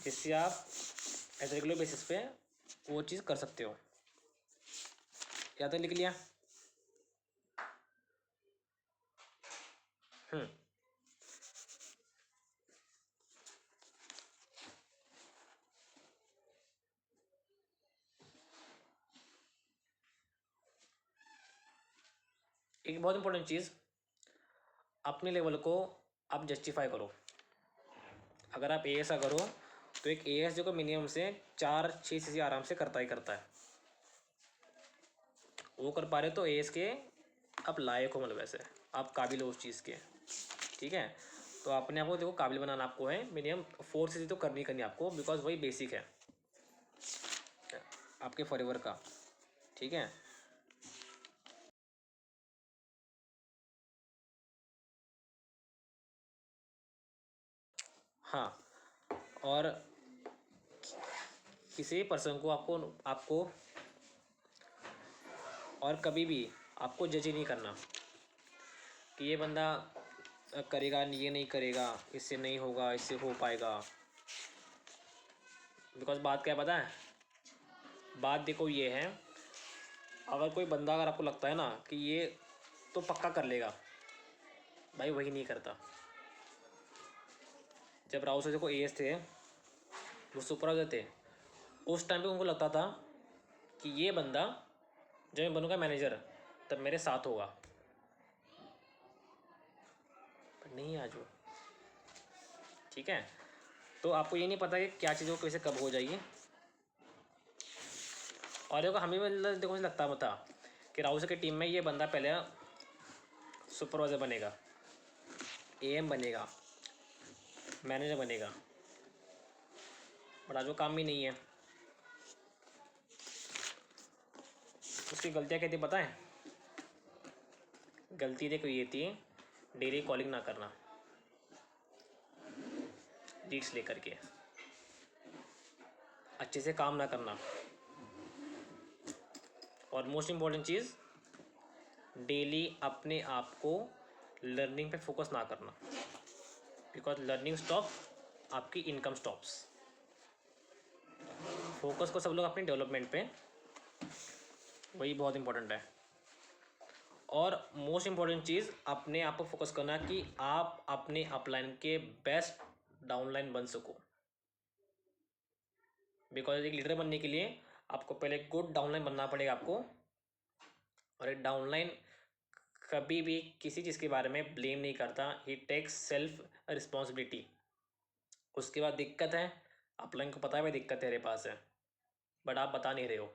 जिससे आप एज रेगुलर बेसिस पे वो चीज़ कर सकते हो। या तो लिख लिया। हम्म, एक बहुत इंपॉर्टेंट चीज़, अपने लेवल को आप जस्टिफाई करो। अगर आप एएस करो तो एक एएस जो को मिनिमम से 4-6 चीज़ें आराम से करता ही करता है, वो कर पा रहे तो एएस के आप लायक हो, मतलब वैसे आप काबिल हो उस चीज़ के, ठीक है। तो अपने आप को देखो काबिल बनाना आपको है, मिनिमम 4 चीज़ें तो करनी करनी आपको, बिकॉज वही बेसिक है आपके फॉरएवर का, ठीक है। हाँ, और किसी पर्सन को आपको आपको और कभी भी आपको जज ही नहीं करना कि ये बंदा करेगा, ये नहीं करेगा, इससे नहीं होगा, इससे हो पाएगा, बिकॉज बात क्या है पता है, बात देखो ये है, अगर कोई बंदा अगर आपको लगता है ना कि ये तो पक्का कर लेगा, भाई वही नहीं करता। जब राहुल से देखो एएस थे, वो सुपरवाइजर थे, उस टाइम पे उनको लगता था कि ये बंदा जब मैं बनूंगा मैनेजर तब मेरे साथ होगा, पर नहीं आज वो, ठीक है। तो आपको ये नहीं पता कि क्या चीज़ वो कैसे कब हो जाएगी। और देखो हमें मतलब देखो मुझे लगता था कि राहुल सर की टीम में ये बंदा पहले सुपरवाइज़र बनेगा, एएम बनेगा, मैनेजर बनेगा, बट आज वो काम भी नहीं है। उसकी गलतियाँ क्या थी पता है? गलती देखो ये थी, डेली कॉलिंग ना करना लीड्स लेकर के, अच्छे से काम ना करना, और मोस्ट इम्पॉर्टेंट चीज़ डेली अपने आप को लर्निंग पे फोकस ना करना, बिकॉज लर्निंग स्टॉप आपकी इनकम स्टॉप्स। फोकस को सब लोग अपने डेवलपमेंट पे, वही बहुत इंपॉर्टेंट है। और मोस्ट इम्पॉर्टेंट चीज़ अपने आप पर फोकस करना कि आप अपने अपलाइन के बेस्ट डाउनलाइन बन सको, बिकॉज एक लीडर बनने के लिए आपको पहले गुड डाउनलाइन बनना पड़ेगा आपको। और एक डाउनलाइन कभी भी किसी चीज़ के बारे में ब्लेम नहीं करता, ही टेक्स सेल्फ रिस्पॉन्सिबिलिटी। उसके बाद दिक्कत है, अपलाइन को पता है भाई दिक्कत तेरे पास है, बट आप बता नहीं रहे हो,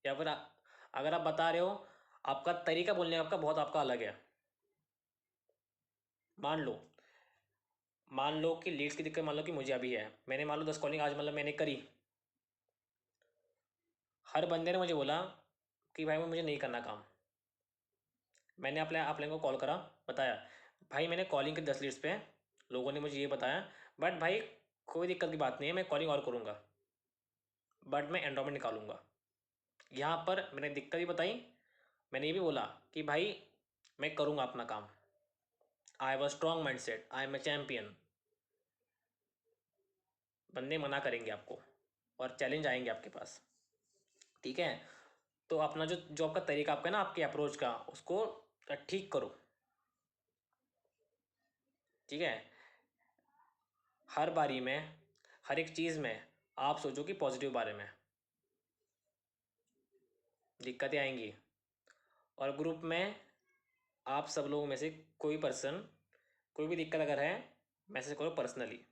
या फिर अगर आप बता रहे हो आपका तरीका बोलने का आपका बहुत आपका अलग है। मान लो कि लीड्स की दिक्कत मान लो कि मुझे अभी है, मैंने मान लो 10 कॉलिंग आज मतलब मैंने करी, हर बंदे ने मुझे बोला कि भाई मुझे नहीं करना काम। मैंने अपने को कॉल करा, बताया भाई मैंने कॉलिंग की 10 लीड्स पे, लोगों ने मुझे ये बताया, बट भाई कोई दिक्कत की बात नहीं है, मैं कॉलिंग और करूँगा, बट मैं एंडोमेंट निकालूंगा। यहाँ पर मैंने दिक्कत भी बताई, मैंने ये भी बोला कि भाई मैं करूँगा अपना काम, I have a strong mindset, I am a champion. बंदे मना करेंगे आपको और चैलेंज आएंगे आपके पास, ठीक है। तो अपना जो आपका तरीका आपका है ना, आपके अप्रोच का, उसको ठीक करो, ठीक है। हर बारी में, हर एक चीज़ में आप सोचो कि पॉजिटिव बारे में, दिक्कतें आएंगी। और ग्रुप में आप सब लोगों में से कोई पर्सन, कोई भी दिक्कत अगर है, मैसेज करो पर्सनली,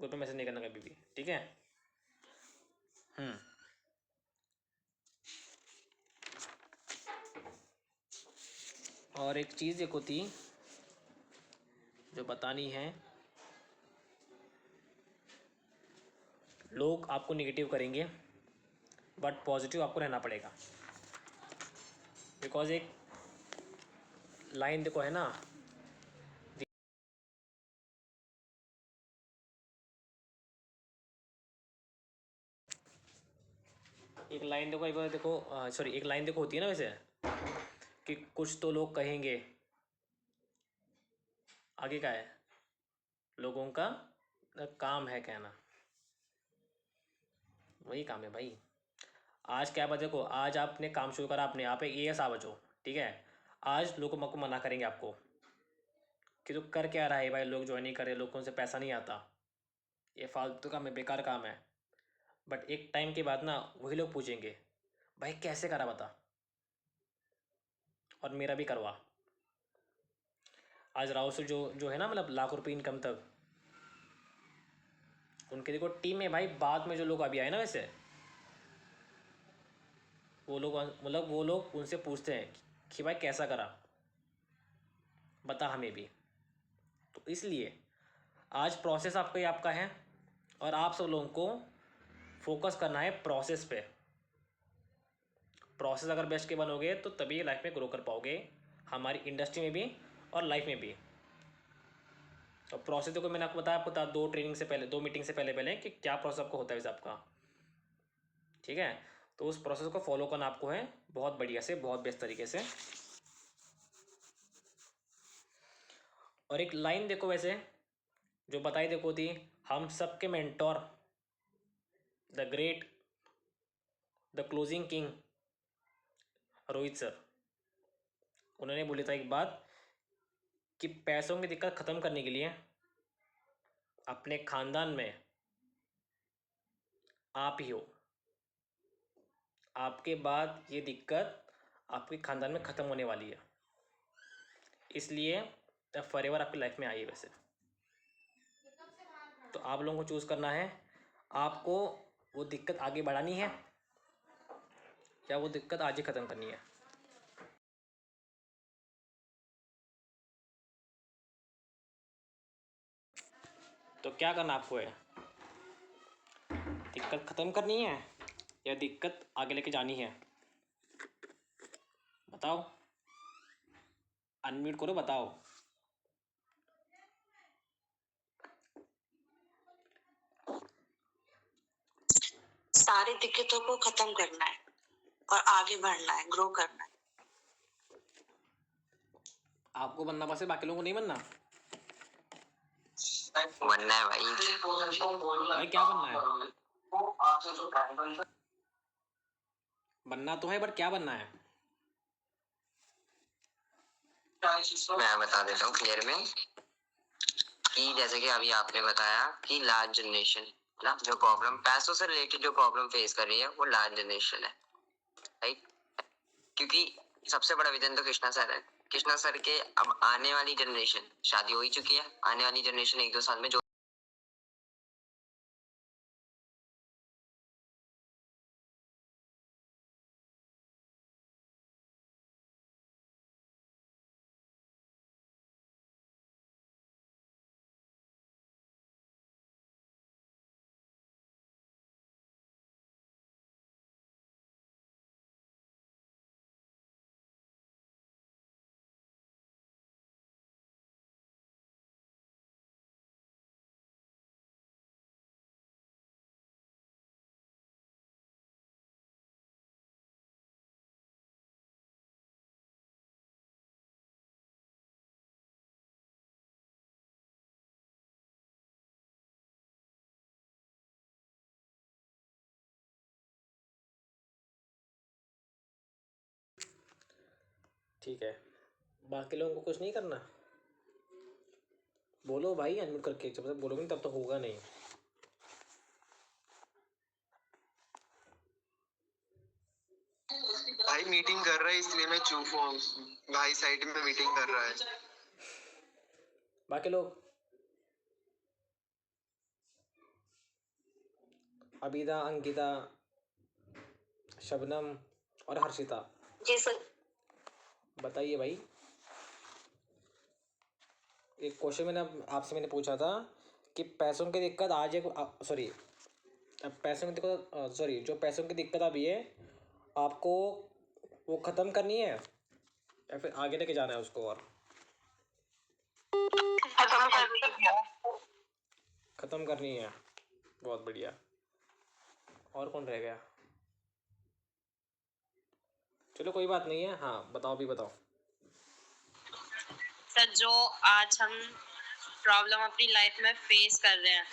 ग्रुप में मैसेज नहीं करना कभी भी, ठीक है। और एक चीज़ देखो थी जो बतानी है, लोग आपको निगेटिव करेंगे बट पॉजिटिव आपको रहना पड़ेगा, बिकॉज एक लाइन देखो है ना, एक लाइन देखो, एक बार देखो, सॉरी एक लाइन देखो होती है ना वैसे, कि कुछ तो लोग कहेंगे, आगे का है लोगों का काम है कहना, वही काम है भाई। आज क्या बात, देखो आज आपने काम शुरू करा, आपने आप एक एएस आवाज हो, ठीक है। आज लोग को मना करेंगे आपको कि तू कर क्या रहा है भाई, लोग ज्वाइन नहीं कर रहे, लोगों से पैसा नहीं आता, ये फालतू काम है, बेकार काम है। बट एक टाइम के बाद ना वही लोग पूछेंगे भाई कैसे करा बता, और मेरा भी करवा। आज राहुल से जो जो है ना, मतलब लाख रुपए इनकम तक, उनके देखो टीम में भाई, बाद में जो लोग अभी आए ना वैसे, वो लोग मतलब वो लोग उनसे पूछते हैं कि भाई कैसा करा, बता हमें भी। तो इसलिए आज प्रोसेस आपका ही आपका है, और आप सब लोगों को फोकस करना है प्रोसेस पे। प्रोसेस अगर बेस्ट के बनोगे तो तभी लाइफ में ग्रो कर पाओगे, हमारी इंडस्ट्री में भी और लाइफ में भी। तो प्रोसेस देखो मैंने आपको बताया, आपको दो ट्रेनिंग से पहले, 2 मीटिंग से पहले पहले कि क्या प्रोसेस आपको होता है वैसे आपका, ठीक है। तो उस प्रोसेस को फॉलो करना आपको है बहुत बढ़िया से, बहुत बेस्ट तरीके से। और एक लाइन देखो वैसे जो बताई देखो थी, हम सबके mentor, the great, the closing king Rohit sir, उन्होंने बोली था एक बात कि पैसों की दिक्कत ख़त्म करने के लिए अपने खानदान में आप ही हो, आपके बाद ये दिक्कत आपके खानदान में ख़त्म होने वाली है। इसलिए तब फॉरएवर आपकी लाइफ में आई है वैसे। तो आप लोगों को चूज़ करना है, आपको वो दिक्कत आगे बढ़ानी है या वो दिक्कत आज ही ख़त्म करनी है। तो क्या करना आपको है, दिक्कत ख़त्म करनी है या दिक्कत आगे लेके जानी है? बताओ, अनम्यूट करो, बताओ। सारी दिक्कतों को खत्म करना है और आगे बढ़ना है, ग्रो करना है। आपको बनना बस है, बाकी लोगों को नहीं बनना। बनना है भाई। भाई क्या बनना है? बनना तो है, बट क्या बनना है? मैं बता देता हूँ क्लियर में कि जैसे कि अभी आपने बताया कि लार्ज जनरेशन ना जो प्रॉब्लम पैसों से रिलेटेड जो प्रॉब्लम फेस कर रही है वो लार्ज जनरेशन है, राइट? क्योंकि सबसे बड़ा विजन तो कृष्णा सर है। कृष्णा सर के अब आने वाली जनरेशन, शादी हो ही चुकी है, आने वाली जनरेशन 1-2 साल में जो ठीक है, बाकी लोगों को कुछ नहीं करना। बोलो भाई अनम्यूट करके, जब तक बोलोगे तब तक होगा नहीं। भाई मीटिंग कर रहा है इसलिए मैं चुप हूँ। भाई साइड में मीटिंग कर रहा है। बाकी लोग, अबीदा, अंकिता, शबनम और हर्षिता, जी सर। बताइए भाई। एक क्वेश्चन मैंने पूछा था कि पैसों की दिक्कत आज है, सॉरी पैसों की दिक्कत, सॉरी जो पैसों की दिक्कत अभी है आपको वो ख़त्म करनी है या फिर आगे लेके जाना है उसको? और खत्म करनी है। ख़त्म करनी है, बहुत बढ़िया। और कौन रह गया? चलो कोई बात नहीं है, हाँ बताओ, भी बताओ। सर जो आज हम प्रॉब्लम अपनी लाइफ में फेस कर रहे हैं,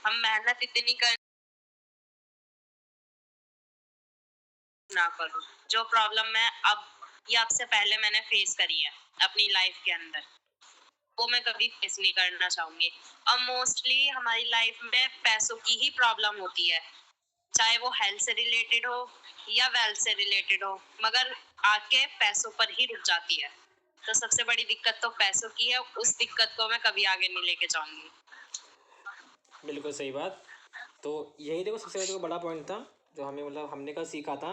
हम मेहनत इतनी कर ना करो। जो प्रॉब्लम मैं अब या आपसे पहले मैंने फेस करी है अपनी लाइफ के अंदर, वो मैं कभी फेस नहीं करना चाहूंगी। अब मोस्टली हमारी लाइफ में पैसों की ही प्रॉब्लम होती है, चाहे वो हेल्थ से रिलेटेड हो या वेल्थ से रिलेटेड हो, मगर आके पैसों पर ही रुक जाती है। तो सबसे बड़ी दिक्कत तो पैसों की है, उस दिक्कत को मैं कभी आगे नहीं लेके जाऊंगी। बिल्कुल सही बात। तो यही देखो सबसे देखो बड़ा पॉइंट था जो हमें मतलब हमने कल सीखा था।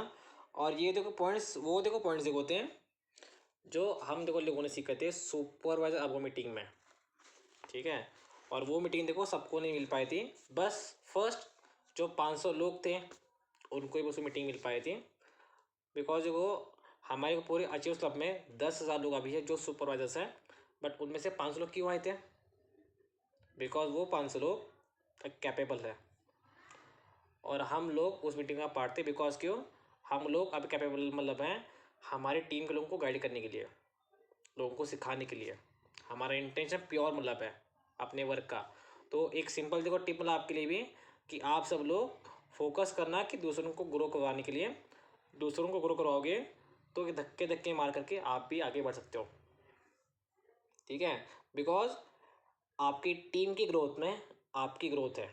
और ये देखो पॉइंट्स, वो देखो पॉइंट्स देखो होते हैं जो हम देखो लोगों ने सीखे थे सुपरवाइजर अब वो मीटिंग में, ठीक है? और वो मीटिंग देखो सबको नहीं मिल पाई थी, बस फर्स्ट जो 500 लोग थे उनको ही बस मीटिंग मिल पाई थी। बिकॉज देखो हमारे पूरे अचीव्स क्लब में 10,000 लोग अभी है जो सुपरवाइजर्स हैं, बट उनमें से 500 लोग क्यों आए थे? बिकॉज वो 500 लोग कैपेबल है और हम लोग उस मीटिंग में पार्ट थे। बिकॉज क्यों? हम लोग अभी कैपेबल मतलब हैं हमारी टीम के लोगों को गाइड करने के लिए, लोगों को सिखाने के लिए। हमारा इंटेंशन प्योर मतलब है अपने वर्क का। तो एक सिंपल देखो टिप मतलब आपके लिए भी कि आप सब लोग फोकस करना कि दूसरों को ग्रो करवाने के लिए, दूसरों को ग्रो करवाओगे तो धक्के धक्के मार करके आप भी आगे बढ़ सकते हो, ठीक है? बिकॉज आपकी टीम की ग्रोथ में आपकी ग्रोथ है।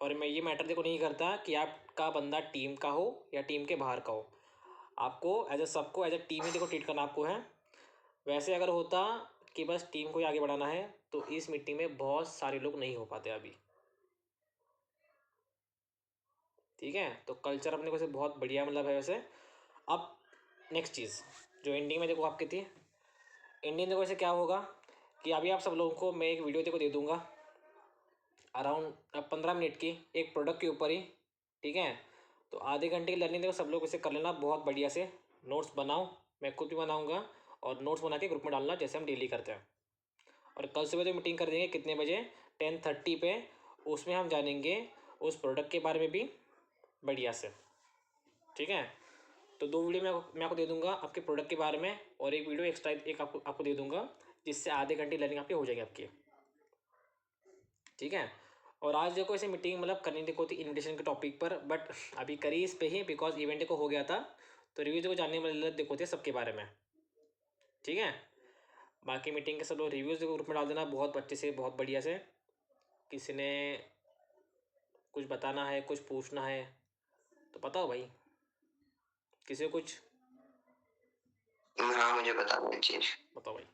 और मैं ये मैटर देखो नहीं करता कि आपका बंदा टीम का हो या टीम के बाहर का हो, आपको एज ए सबको एज ए टीम ही देखो ट्रीट करना आपको है। वैसे अगर होता कि बस टीम को ही आगे बढ़ाना है, तो इस मीटिंग में बहुत सारे लोग नहीं हो पाते अभी। ठीक है, तो कल्चर अपने को से बहुत बढ़िया मतलब है वैसे। अब नेक्स्ट चीज़ जो एंडिंग में देखो आपकी थी, एंडिंग देखो ऐसे क्या होगा कि अभी आप सब लोगों को मैं एक वीडियो देखो दे दूंगा अराउंड 15 मिनट की, एक प्रोडक्ट के ऊपर ही। ठीक है, तो आधे घंटे की लर्निंग देखो सब लोग इसे कर लेना बहुत बढ़िया से, नोट्स बनाओ, मैं खुद भी बनाऊंगा और नोट्स बना के ग्रुप में डालना जैसे हम डेली करते हैं। और कल सुबह जो मीटिंग कर देंगे कितने बजे, 10:30 पे, उसमें हम जानेंगे उस प्रोडक्ट के बारे में भी बढ़िया से। ठीक है, तो 2 वीडियो मैं आपको दे दूंगा आपके प्रोडक्ट के बारे में, और एक वीडियो एक्स्ट्रा एक आपको दे दूंगा, जिससे आधे घंटे लर्निंग आपकी हो जाएगी आपकी। ठीक है, और आज देखो ऐसे मीटिंग मतलब करनी देखो थी इन्विटेशन के टॉपिक पर, बट अभी करी इस पे ही बिकॉज इवेंट को हो गया था, तो रिव्यू देखो जानने वाले देखो थे सबके बारे में। ठीक है, बाकी मीटिंग के सब लोग रिव्यूज़ देखो ग्रुप में डाल देना बहुत अच्छे से, बहुत बढ़िया से। किसी ने कुछ बताना है, कुछ पूछना है तो बताओ भाई, किसी को कुछ हाँ मुझे बता दो एक चीज। बताओ भाई।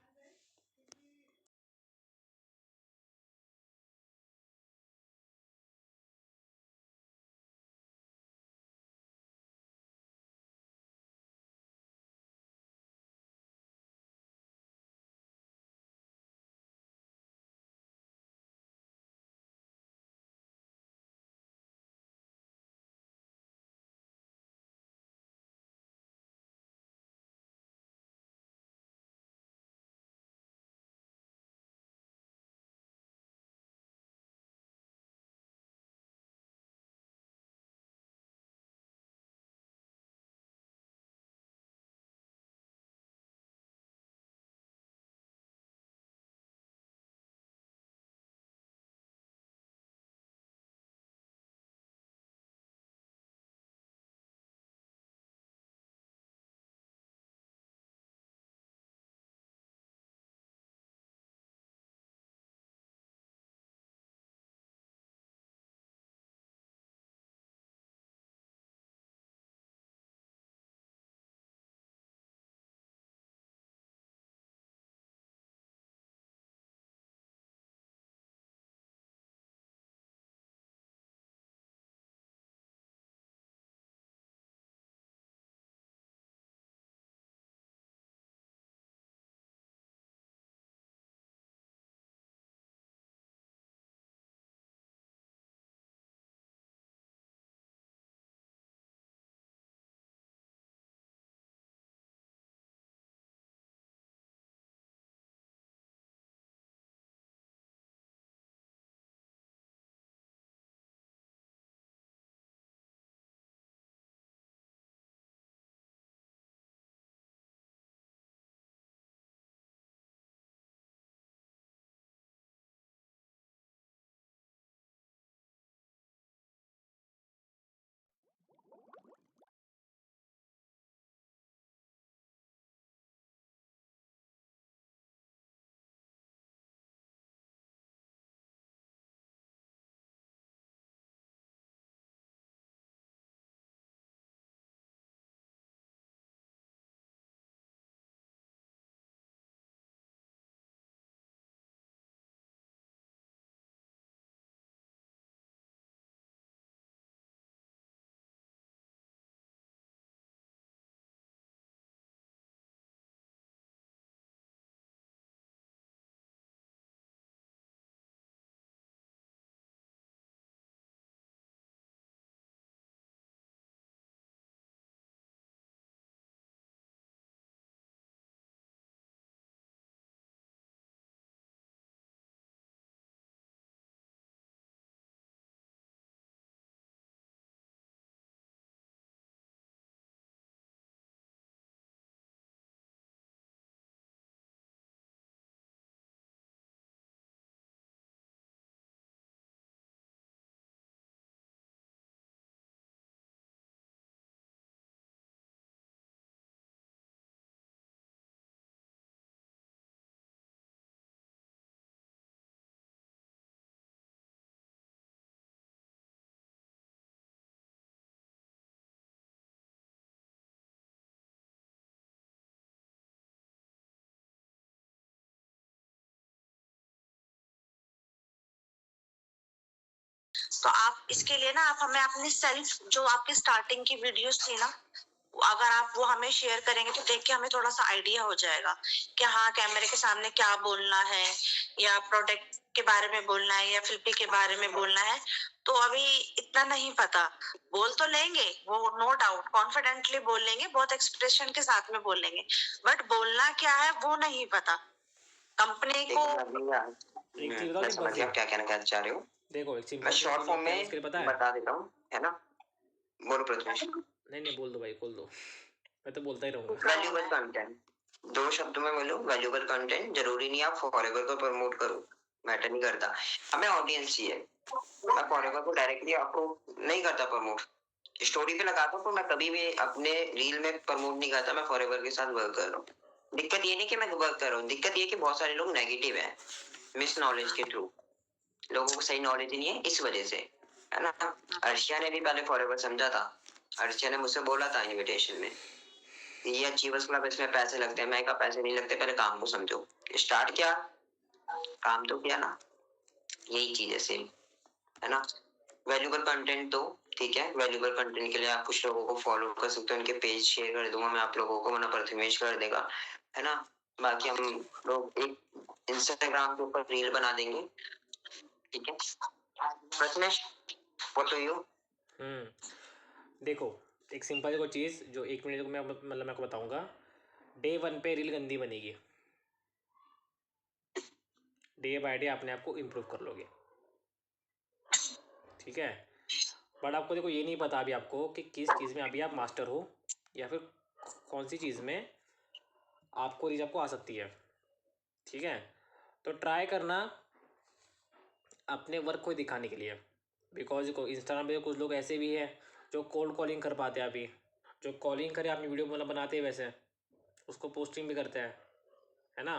तो आप इसके लिए ना आप हमें अपनी सेल्फ जो आपकी स्टार्टिंग की वीडियोस थी ना, अगर आप वो हमें शेयर करेंगे तो देख के हमें थोड़ा सा आइडिया हो जाएगा कि हाँ कैमरे के सामने क्या बोलना है, या प्रोडक्ट के बारे में बोलना है या फिल्पी के बारे में बोलना है। तो अभी इतना नहीं पता, बोल तो लेंगे वो, नो डाउट कॉन्फिडेंटली बोल लेंगे, बहुत एक्सप्रेशन के साथ में बोल लेंगे, बट बोलना क्या है वो नहीं पता कंपनी को। एक चीज़ बताओ मैं सिंपल समझ सी, गया आप क्या कहना चाह रहे हो। देखो एक मैं सिंपल सी शॉर्ट चीज़ फॉर्म क्या है में उसके लिए पता है? बता देता हूँ, है ना। बोलो प्रथमेश। नहीं बोल दो भाई, बोल दो, मैं तो बोलता ही रहूँगा। वैल्यूबल कंटेंट, दो शब्दों में बोलो, वैल्यूबल कंटेंट। जरूरी नहीं आप फॉरएवर को प्रमोट करो, मैटर नहीं करता, हमें ऑडियंस चाहिए। मैं फॉरएवर को डायरेक्टली आपको नहीं करता प्रमोट, स्टोरी पे लगाता हूँ, तो मैं कभी भी अपने रील में प्रमोट नहीं करता मैं फॉरएवर के साथ वर्क कर रहा हूँ। दिक्कत ये नहीं कि मैं वर्क कर रहा हूँ, दिक्कत ये कि बहुत सारे लोग नेगेटिव है, मिस नॉलेज के थ्रू, लोगों को सही नॉलेज नहीं है इस वजह से, है ना। अर्शिया ने भी पहले फॉरएवर समझा था, अर्शिया ने मुझसे बोला था इनविटेशन में, ये अचीवर्स क्लब इसमें पैसे लगते हैं, मैं कहा पैसे नहीं लगते, पहले काम को समझो। स्टार्ट किया, काम तो किया ना, यही चीज है सेम, है ना। वैल्यूबल कंटेंट तो ठीक है, वैल्यूबल कंटेंट के लिए आप कुछ लोगों को फॉलो कर सकते हो, उनके पेज शेयर कर दूंगा मैं आप लोगों को, वरना प्रथमेश कर देगा, है ना। बाकी हम लोग एक इंस्टाग्राम के ऊपर रील बना देंगे, ठीक है प्रथमेश, व्हाट डू यू। देखो एक सिंपल देखो चीज़ जो 1 मिनट को मैं मतलब मैं आपको बताऊंगा। डे 1 पे रील गंदी बनेगी, डे बाय डे अपने आप को इम्प्रूव कर लोगे, ठीक है। बट आपको देखो ये नहीं पता अभी आपको कि किस चीज़ में अभी आप मास्टर हो, या फिर कौन सी चीज़ में आपको रीच आपको आ सकती है, ठीक है। तो ट्राई करना अपने वर्क को दिखाने के लिए, बिकॉज इंस्टाग्राम पे कुछ लोग ऐसे भी हैं जो कोल्ड कॉलिंग कर पाते हैं अभी, जो कॉलिंग करे अपनी वीडियो मतलब बनाते हैं वैसे, उसको पोस्टिंग भी करते हैं, है ना।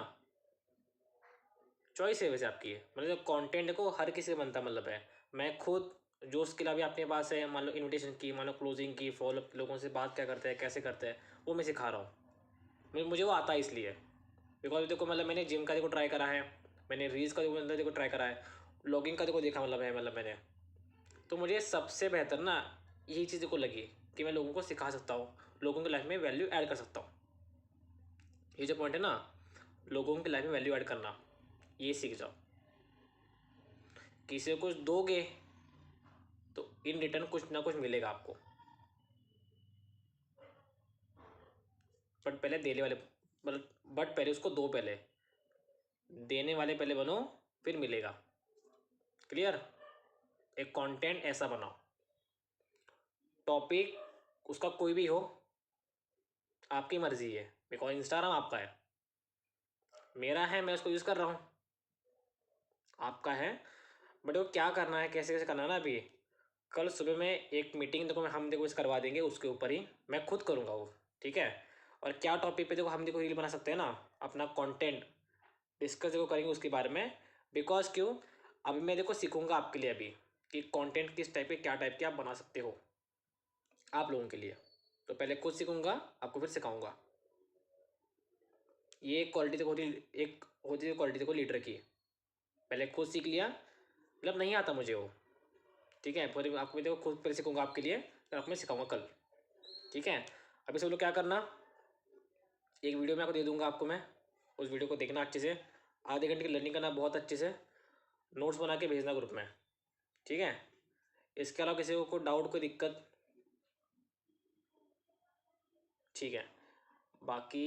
चॉइस है वैसे आपकी, मतलब कंटेंट को हर किसी का बनता मतलब है। मैं खुद जो स्किल अभी अपने पास है, मान लो इनविटेशन की, मान लो क्लोजिंग की, फॉलो लोगों से बात क्या करते हैं, कैसे करते हैं, वो मैं सिखा रहा हूँ। मुझे वो आता है इसलिए, बिकॉज देखो मतलब मैंने जिम का देखो ट्राई करा है, मैंने रील्स का देखो ट्राई करा है, ब्लॉगिंग का देखो देखा मतलब है, मतलब मैंने, तो मुझे सबसे बेहतर ना यही चीज़ को लगी कि मैं लोगों को सिखा सकता हूँ, लोगों की लाइफ में वैल्यू ऐड कर सकता हूँ। ये जो पॉइंट है ना, लोगों की लाइफ में वैल्यू ऐड करना, ये सीख जाओ। किसी को कुछ दोगे तो इन रिटर्न कुछ ना कुछ मिलेगा आपको, बट पहले देने वाले मतलब बट पहले उसको दो, पहले देने वाले पहले बनो, फिर मिलेगा। क्लियर। एक कंटेंट ऐसा बनाओ, टॉपिक उसका कोई भी हो, आपकी मर्जी है, बिकॉज इंस्टाग्राम आपका है, मेरा है, मैं उसको यूज़ कर रहा हूँ, आपका है। बट वो क्या करना है, कैसे कैसे करना है ना, अभी कल सुबह में एक मीटिंग देखो हम देखो इस करवा देंगे, उसके ऊपर ही मैं खुद करूँगा वो, ठीक है। और क्या टॉपिक पे देखो हम देखो रील बना सकते हैं ना, अपना कंटेंट डिस्कस देखो करेंगे उसके बारे में। बिकॉज क्यों, अभी मैं देखो सीखूंगा आपके लिए अभी कि कंटेंट किस टाइप के, क्या टाइप के आप बना सकते हो आप लोगों के लिए। तो पहले खुद सीखूंगा, आपको फिर सिखाऊंगा। ये एक क्वालिटी देखो एक होती है क्वालिटी देखो लीडर की, पहले खुद सीख लिया, मतलब नहीं आता मुझे वो, ठीक है, फिर आपको मैं देखो खुद पहले सीखूंगा आपके लिए, फिर आपको मैं सिखाऊंगा कल, ठीक है। अभी सब लोग क्या करना, एक वीडियो मैं आपको दे दूंगा आपको मैं, उस वीडियो को देखना अच्छे से, आधे घंटे की लर्निंग करना बहुत अच्छे से, नोट्स बना के भेजना ग्रुप में, ठीक है। इसके अलावा किसी को कोई डाउट, कोई दिक्कत, ठीक है। बाकी